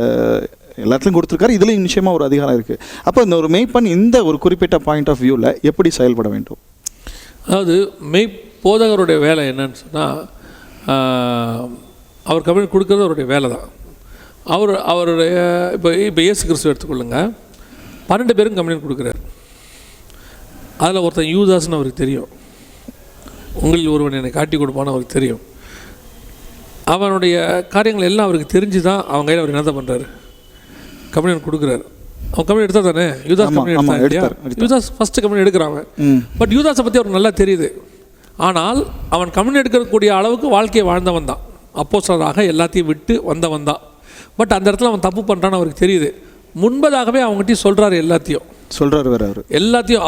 எல்லாத்துலையும் கொடுத்துருக்காரு, இதுலேயும் நிச்சயமாக ஒரு அதிகாரம் இருக்குது. அப்போ இந்த ஒரு மேய்ப்பன் இந்த ஒரு குறிப்பிட்ட பாயிண்ட் ஆஃப் வியூவில் எப்படி செயல்பட வேண்டும்? அதாவது போதகருடைய வேலை என்னன்னு சொன்னால், அவர் கம்யூனிட் கொடுக்குறது அவருடைய வேலை தான். அவருடைய இப்போ இயேசு கிறிஸ்துவ எடுத்துக்கொள்ளுங்க, 12 பேரும் கம்யூனிட் கொடுக்குறாரு. அதில் ஒருத்தன் யூதாஸ்ன்னு அவருக்கு தெரியும், உங்களில் ஒருவன் என்னை காட்டி கொடுப்பான்னு அவருக்கு தெரியும். அவனுடைய காரியங்கள் எல்லாம் அவருக்கு தெரிஞ்சு தான் அவங்க கையில் அவர் என்னதான் பண்ணுறாரு, கம்யூனிட் கொடுக்குறாரு. அவன் கம்யூனிட் எடுத்தா தானே, யூதாஸ் கம்யூனிட் எடுத்தான். யூதாஸ் ஃபஸ்ட்டு கம்யூனிட் எடுக்கிறாங்க. பட் யூதாஸை பற்றி அவருக்கு நல்லா தெரியுது. ஆனால் அவன் கம்யூனிட் எடுக்கக்கூடிய அளவுக்கு வாழ்க்கையை வாழ்ந்தவன் தான், அப்போஸ்தலராக எல்லாத்தையும் விட்டு வந்தவன் தான். பட் அந்த இடத்துல அவன் தப்பு பண்ணுறான்னு அவருக்கு தெரியுது. முன்பதாகவே அவங்ககிட்ட சொல்கிறாரு, எல்லாத்தையும் சொல்கிறார். வேறு அவர் எல்லாத்தையும்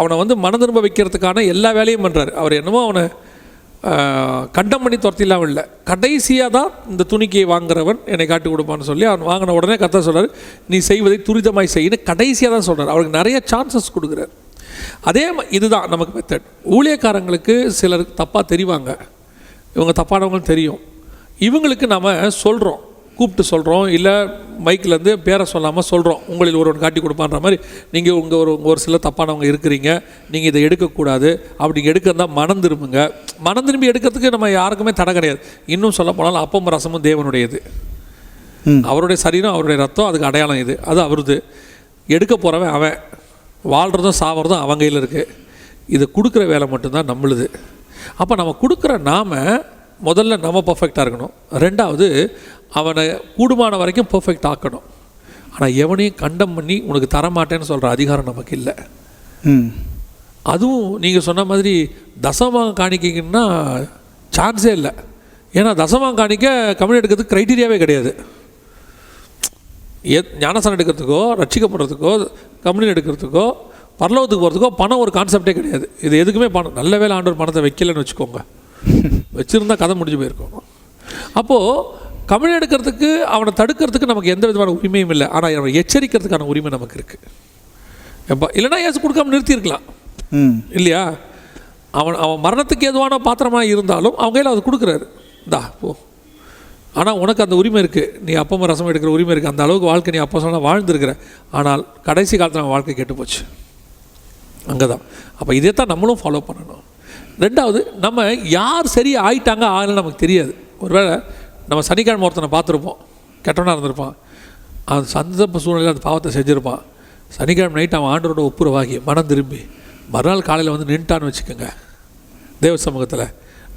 அவனை வந்து மன திரும்ப வைக்கிறதுக்கான எல்லா வேலையும் பண்ணுறாரு. அவர் என்னமோ அவனை கண்டம் பண்ணி துரத்திலாம் இல்லை. கடைசியாக தான் இந்த துணிக்கையை வாங்குறவன் என்னை காட்டி கொடுப்பான்னு சொல்லி அவன் வாங்கின உடனே கர்த்தர் சொல்கிறார், நீ செய்வதை துரிதமாய் செய்யன்னு கடைசியாக தான் சொல்கிறார். அவருக்கு நிறைய சான்சஸ் கொடுக்குறாரு. அதே இதுதான் நமக்கு மெத்தட். ஊழியக்காரங்களுக்கு சிலருக்கு தப்பாக தெரிவாங்க, இவங்க தப்பானவங்களும் தெரியும். இவங்களுக்கு நம்ம சொல்கிறோம், கூப்பிட்டு சொல்கிறோம், இல்லை மைக்கிலேருந்து பேரை சொல்லாமல் சொல்கிறோம், உங்களில் ஒருவன் காட்டி கொடுப்பான்ற மாதிரி. நீங்கள் ஒரு சில தப்பானவங்க இருக்கிறீங்க, நீங்கள் இதை எடுக்கக்கூடாது, அப்படி எடுக்கிறதா மனம் திரும்புங்க. மனம் திரும்பி எடுக்கிறதுக்கு நம்ம யாருக்குமே தடை கிடையாது. இன்னும் சொல்ல போனாலும் அப்பம் ரசமும் தேவனுடையது, அவருடைய சரீரம் அவருடைய ரத்தம், அதுக்கு அடையாளம் இது, அது அவருது. எடுக்க போகிறவன் அவன், வாழ்கிறதும் சாவறதும் அவன் கையில் இருக்குது. இதை கொடுக்குற வேலை மட்டும்தான் நம்மளுது. அப்போ நம்ம கொடுக்குற நாம் முதல்ல நம்ம பர்ஃபெக்டாக இருக்கணும். ரெண்டாவது அவனை கூடுமான வரைக்கும் பர்ஃபெக்ட் ஆக்கணும். ஆனால் எவனையும் கண்டம் பண்ணி உனக்கு தரமாட்டேன்னு சொல்கிற அதிகாரம் நமக்கு இல்லை. அதுவும் நீங்கள் சொன்ன மாதிரி தசமாக காணிக்கிங்கன்னா சான்ஸே இல்லை. ஏன்னா தசமாக காணிக்க கம்யூனிட் எடுக்கிறதுக்கு க்ரைட்டீரியாவே கிடையாது. ஞானஸ்தானம் எடுக்கிறதுக்கோ, ரட்சிக்கப்படுறதுக்கோ, கம்யூனிட் எடுக்கிறதுக்கோ, பரலோகத்துக்கு போகிறதுக்கோ பணம் ஒரு கான்செப்டே கிடையாது. இது எதுக்குமே பணம், நல்ல வேலை ஆண்டவர் பணத்தை வைக்கலன்னு வச்சுக்கோங்க, வச்சுருந்தா கதை முடிஞ்சு போயிருக்கோம். அப்போது கம்யூனிட் எடுக்கிறதுக்கு அவனை தடுக்கிறதுக்கு நமக்கு எந்த விதமான உரிமையும் இல்லை. ஆனால் அவனை எச்சரிக்கிறதுக்கான உரிமை நமக்கு இருக்குது. எப்போ இல்லைனா ஏசு கொடுக்காம நிறுத்தியிருக்கலாம் இல்லையா? அவன் மரணத்துக்கு எதுவான பாத்திரமாக இருந்தாலும் அவங்க கையில் அது கொடுக்குறாரு, இந்தா போ. ஆனால் உனக்கு அந்த உரிமை இருக்குது, நீ அப்பமா ரசம் எடுக்கிற உரிமை இருக்குது. அந்த அளவுக்கு வாழ்க்கை நீ அப்போ சொன்னால் வாழ்ந்துருக்கிற. ஆனால் கடைசி காலத்தில் அவன் வாழ்க்கை கெட்டு போச்சு, அங்கே தான். அப்போ இதே தான் நம்மளும் ஃபாலோ பண்ணணும். ரெண்டாவது, நம்ம யார் சரி ஆயிட்டாங்க ஆகலன்னு நமக்கு தெரியாது. ஒருவேளை நம்ம சனிக்கிழமை ஒருத்தனை பார்த்துருப்போம், கெட்டவனாக இருந்திருப்பான், அந்த சந்தர்ப்ப சூழ்நிலையில் அந்த பாவத்தை செஞ்சுருப்பான். சனிக்கிழமை நைட்டு அவன் ஆண்டவரோட ஒப்புரவாகி மனம் திரும்பி மறுநாள் காலையில் வந்து நின்ட்டான்னு வச்சுக்கோங்க தேவ சமூகத்தில்,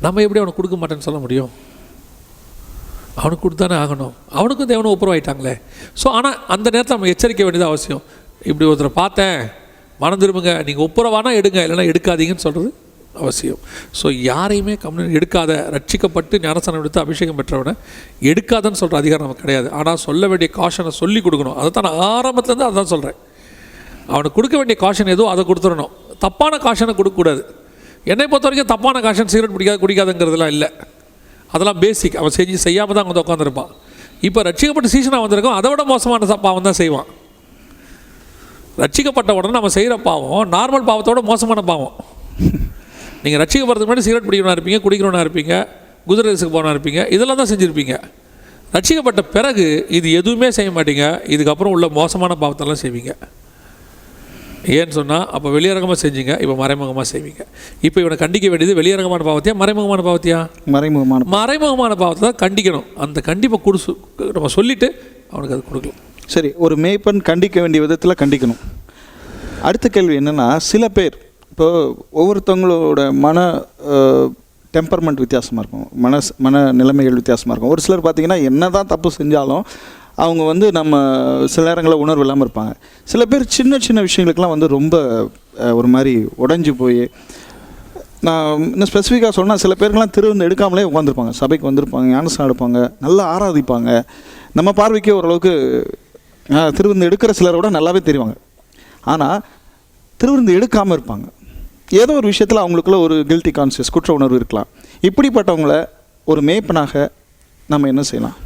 நம்ம எப்படி அவனுக்கு கொடுக்க மாட்டேன்னு சொல்ல முடியும்? அவனுக்கு கொடுத்தானே ஆகணும். அவனுக்கும் தேவனும் ஒப்புரவாயிட்டாங்களே. ஸோ ஆனால் அந்த நேரத்தில் நம்ம எச்சரிக்க வேண்டியது அவசியம். இப்படி ஒருத்தரை பார்த்தேன், மனம் திரும்புங்க, நீங்கள் ஒப்புரவானா எடுங்க, இல்லைனா எடுக்காதீங்கன்னு சொல்கிறது அவசியம். ஸோ யாரையுமே கம்யூனிட் எடுக்காத, ரட்சிக்கப்பட்டு ஞானஸ்தானம் எடுத்து அபிஷேகம் பெற்றவனை எடுக்காதன்னு சொல்கிற அதிகாரம் நமக்கு கிடையாது. ஆனால் சொல்ல வேண்டிய காஷனை சொல்லி கொடுக்கணும். அதை தான் நான் ஆரம்பத்துலேருந்து அதை தான் சொல்கிறேன். அவனுக்கு கொடுக்க வேண்டிய காஷன் ஏதோ அதை கொடுத்துடணும். தப்பான காஷனை கொடுக்கக்கூடாது. என்னை பொறுத்த வரைக்கும் தப்பான காஷன் சிகரெட் குடிக்காதுங்கிறதுலாம் இல்லை. அதெல்லாம் பேசிக். அவன் செய்யாமல் தான் வந்து உட்காந்துருப்பான். இப்போ ரட்சிக்கப்பட்ட சீசனாக வந்திருக்கோம், அதை விட மோசமான பாவம் தான் செய்வான். ரட்சிக்கப்பட்ட உடனே நம்ம செய்கிற பாவம் நார்மல் பாவத்தோட மோசமான பாவம். நீங்கள் ரட்சிக்கப்படுறதுக்கு முன்னாடி சிகரெட் பிடிக்கிறவனா இருப்பீங்க, குடிக்கிறவனா இருப்பீங்க, குதிரை ரேஸுக்கு போனா இருப்பீங்க, இதெல்லாம் தான் செஞ்சுருப்பீங்க. ரட்சிக்கப்பட்ட பிறகு இது எதுவுமே செய்ய மாட்டீங்க. இதுக்கப்புறம் உள்ள மோசமான பாவத்தெல்லாம் செய்வீங்க. ஏன்னு சொன்னால், அப்போ வெளியரங்கமாக செஞ்சீங்க, இப்போ மறைமுகமாக செய்வீங்க. இப்போ இவனை கண்டிக்க வேண்டியது வெளியரங்கமான பாவத்தையா மறைமுகமான பாவத்தையா? மறைமுகமான பாவத்தை தான் கண்டிக்கணும். அந்த கண்டிப்பை நம்ம சொல்லிவிட்டு அவனுக்கு அது கொடுக்கலாம். சரி, ஒரு மேய்ப்பன் கண்டிக்க வேண்டிய விதத்தில் கண்டிக்கணும். அடுத்த கேள்வி என்னென்னா, சில பேர் இப்போது ஒவ்வொருத்தவங்களோட டெம்பர்மெண்ட் வித்தியாசமாக இருக்கும், மன நிலைமைகள் வித்தியாசமாக இருக்கும். ஒரு சிலர் பார்த்திங்கன்னா என்ன தான் தப்பு செஞ்சாலும் அவங்க வந்து நம்ம சில நேரங்களில் உணர்வு இல்லாமல் இருப்பாங்க. சில பேர் சின்ன சின்ன விஷயங்களுக்கெல்லாம் வந்து ரொம்ப ஒரு மாதிரி உடஞ்சி போய், நான் இன்னும் ஸ்பெசிஃபிக்காக சொன்னால், சில பேருக்கெல்லாம் திருவிருந்து எடுக்காமலே உட்காந்துருப்பாங்க, சபைக்கு வந்திருப்பாங்க, ஞானஸ்தானம் எடுப்பாங்க, நல்லா ஆராதிப்பாங்க, நம்ம பார்வைக்கே ஓரளவுக்கு திருவிருந்து எடுக்கிற சிலரோட நல்லாவே தெரிவாங்க. ஆனால் திருவிருந்து எடுக்காமல் இருப்பாங்க. ஏதோ ஒரு விஷயத்தில் அவங்களுக்குள்ள ஒரு கில்ட்டி கான்சியஸ், குற்ற உணர்வு இருக்கலாம். இப்படிப்பட்டவங்கள ஒரு மேய்ப்பனாக நம்ம என்ன செய்யலாம்?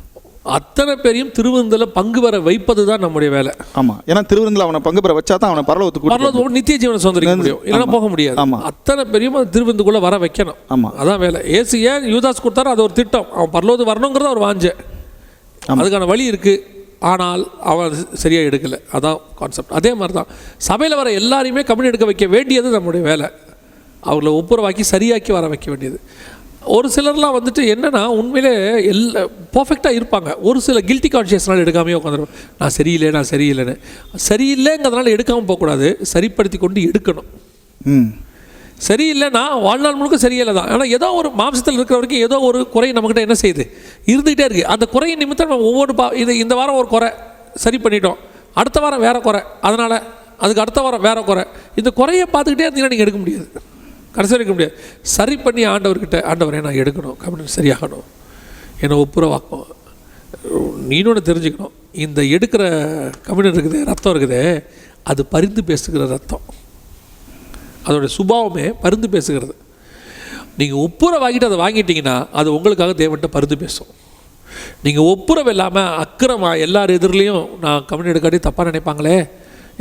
அத்தனை பேரையும் திருவிருந்தில் பங்கு பெற வைப்பது தான் நம்முடைய வேலை. ஆமாம், ஏன்னா திருவிருந்தில் அவனை பங்கு பெற வச்சா தான் அவனை பரலோகத்துக்கு நித்திய ஜீவனை சொந்தரிக்க முடியும், இல்லைன்னா போக முடியாது. ஆமாம், அத்தனை பேரையும் அந்த திருவிருந்துக்குள்ளே வர வைக்கணும். ஆமாம், அதான் வேலை. ஏசு ஏன் யூதாஸ் கொடுத்தாரோ அது ஒரு திட்டம். அவன் பரலோகத்துக்கு வரணுங்கிறத ஒரு வாஞ்ச, அதுக்கான வழி இருக்குது. ஆனால் அவன் சரியாக எடுக்கலை. அதான் கான்செப்ட். அதே மாதிரி தான் சபையில் வர எல்லாரையுமே கம்யூனி எடுக்க வைக்க வேண்டியது நம்முடைய வேலை. அவங்கள ஒப்புரவாக்கி சரியாக்கி வர வைக்க வேண்டியது. ஒரு சிலர்லாம் வந்துட்டு என்னென்னா உண்மையிலே பர்ஃபெக்டாக இருப்பாங்க, ஒரு சில கில்ட்டி கான்ஷியஸ்னால எடுக்காமே உட்காந்துருவோம். நான் சரியில்லைன்னு சரியில்லைங்கிறதுனால எடுக்காமல் போகக்கூடாது, சரிப்படுத்தி கொண்டு எடுக்கணும். சரியில்லைன்னா வாழ்நாள் முழுக்க சரியில்லை தான். ஆனால் ஏதோ ஒரு மாம்சத்தில் இருக்கிற வரைக்கும் ஏதோ ஒரு குறை நம்மக்கிட்ட என்ன செய்யுது, இருந்துகிட்டே இருக்குது. அந்த குறையின் நிமித்தம் நம்ம ஒவ்வொரு இந்த வாரம் ஒரு குறை சரி பண்ணிட்டோம், அடுத்த வாரம் வேறு குறை, அதனால் அதுக்கு அடுத்த வாரம் வேறு குறை. இந்த குறையை பார்த்துக்கிட்டே இருந்தீங்கன்னா நீங்கள் எடுக்க முடியாது, கடைசி வரைக்கும் முடியாது. சரி பண்ணி ஆண்டவரே நான் எடுக்கணும், கம்யூனிட்டி சரியாகணும், என்னை ஒப்புரவாக்கும். நீனோட தெரிஞ்சுக்கணும், இந்த எடுக்கிற கம்யூனிட்டி இருக்குது, ரத்தம் இருக்குது, அது பரிந்து பேசுகிற ரத்தம். அதோடய சுபாவமே பரிந்து பேசுகிறது. நீங்கள் ஒப்புரவாகிட்டு அதை வாங்கிட்டீங்கன்னா அது உங்களுக்காக தேவன்கிட்ட பரிந்து பேசும். நீங்கள் ஒப்புரவு இல்லாமல் அக்கிரமாக எல்லார் எதிரிலையும் நான் கம்யூனிட்டி எடுக்காட்டி தப்பாக நினைப்பாங்களே,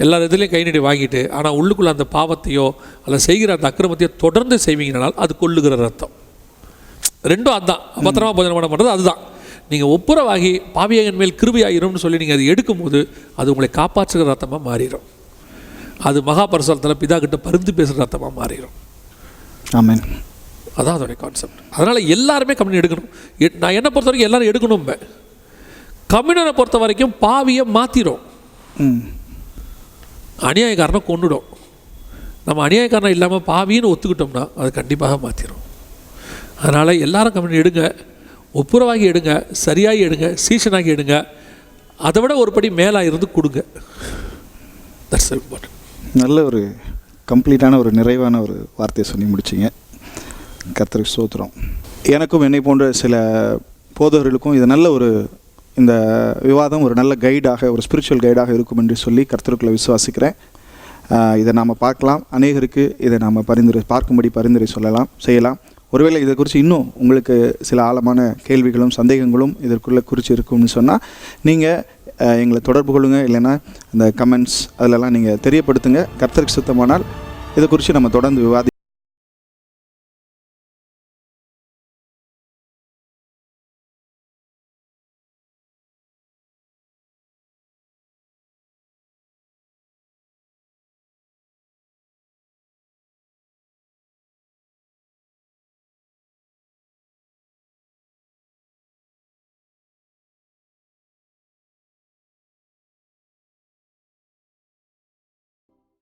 எல்லார் எதுலேயும் கை நீட்டி வாங்கிட்டு ஆனால் உள்ளுக்குள்ளே அந்த பாவத்தையோ அல்ல செய்கிற அந்த அக்கிரமத்தையோ தொடர்ந்து செய்வீங்கனால் அது கொள்ளுகிற ரத்தம். ரெண்டும் அதுதான். பத்திரமா போஜனம் பண்ணுறது அதுதான். நீங்கள் ஒப்புரவாகி பாவியகன் மேல் கிருபையாயிரும்னு சொல்லி நீங்கள் அதை எடுக்கும்போது அது உங்களை காப்பாற்றுகிற ரத்தமாக மாறிடும். அது மகாபரிசுத்தத்தில் பிதா கிட்ட பரிந்து பேசுகிற ரத்தமாக மாறிடும். ஆமென். அதான் அதோடைய கான்செப்ட். அதனால் எல்லாருமே கம்யூனியன் எடுக்கணும். நான் என்னை பொறுத்த வரைக்கும் எல்லோரும் எடுக்கணும். கம்யூனியனை பொறுத்த வரைக்கும் பாவியை மாற்றிடும், அநியாயக்காரனை கொண்டுடும். நம்ம அநியாயக்காரனை இல்லாமல் பாவின்னு ஒத்துக்கிட்டோம்னா அது கண்டிப்பாக மாற்றிடும். அதனால் எல்லாரும் கம்யூனியன் எடுங்க, ஒப்புரவாகி எடுங்க, சரியாகி எடுங்க, சீசனாகி எடுங்க. அதை விட ஒரு படி மேலாக இருந்து கொடுங்க. That's important. நல்ல ஒரு கம்ப்ளீட்டான ஒரு நிறைவான ஒரு வார்த்தையை சொல்லி முடிச்சிங்க. கர்த்தருக்கு ஸ்தோத்திரம். எனக்கும் என்னை போன்ற சில போதகர்களுக்கும் இது நல்ல ஒரு இந்த விவாதம் ஒரு நல்ல கைடாக, ஒரு ஸ்பிரிச்சுவல் கைடாக இருக்கும் என்று சொல்லி கர்த்தருக்குள்ளே விசுவாசிக்கிறேன். இதை நாம் பார்க்கலாம், அநேகருக்கு இதை நாம் பார்க்கும்படி பரிந்துரை செய்யலாம். ஒருவேளை இதை குறித்து இன்னும் உங்களுக்கு சில ஆழமான கேள்விகளும் சந்தேகங்களும் இதற்குள்ளே குறித்து இருக்கும்னு சொன்னால் நீங்கள் எங்களை தொடர்பு கொள்ளுங்கள், இல்லைன்னா அந்த கமெண்ட்ஸ் அதிலெல்லாம் நீங்கள் தெரியப்படுத்துங்க. கர்த்தருக்கு சுத்தமானால் இதை குறித்து நம்ம தொடர்ந்து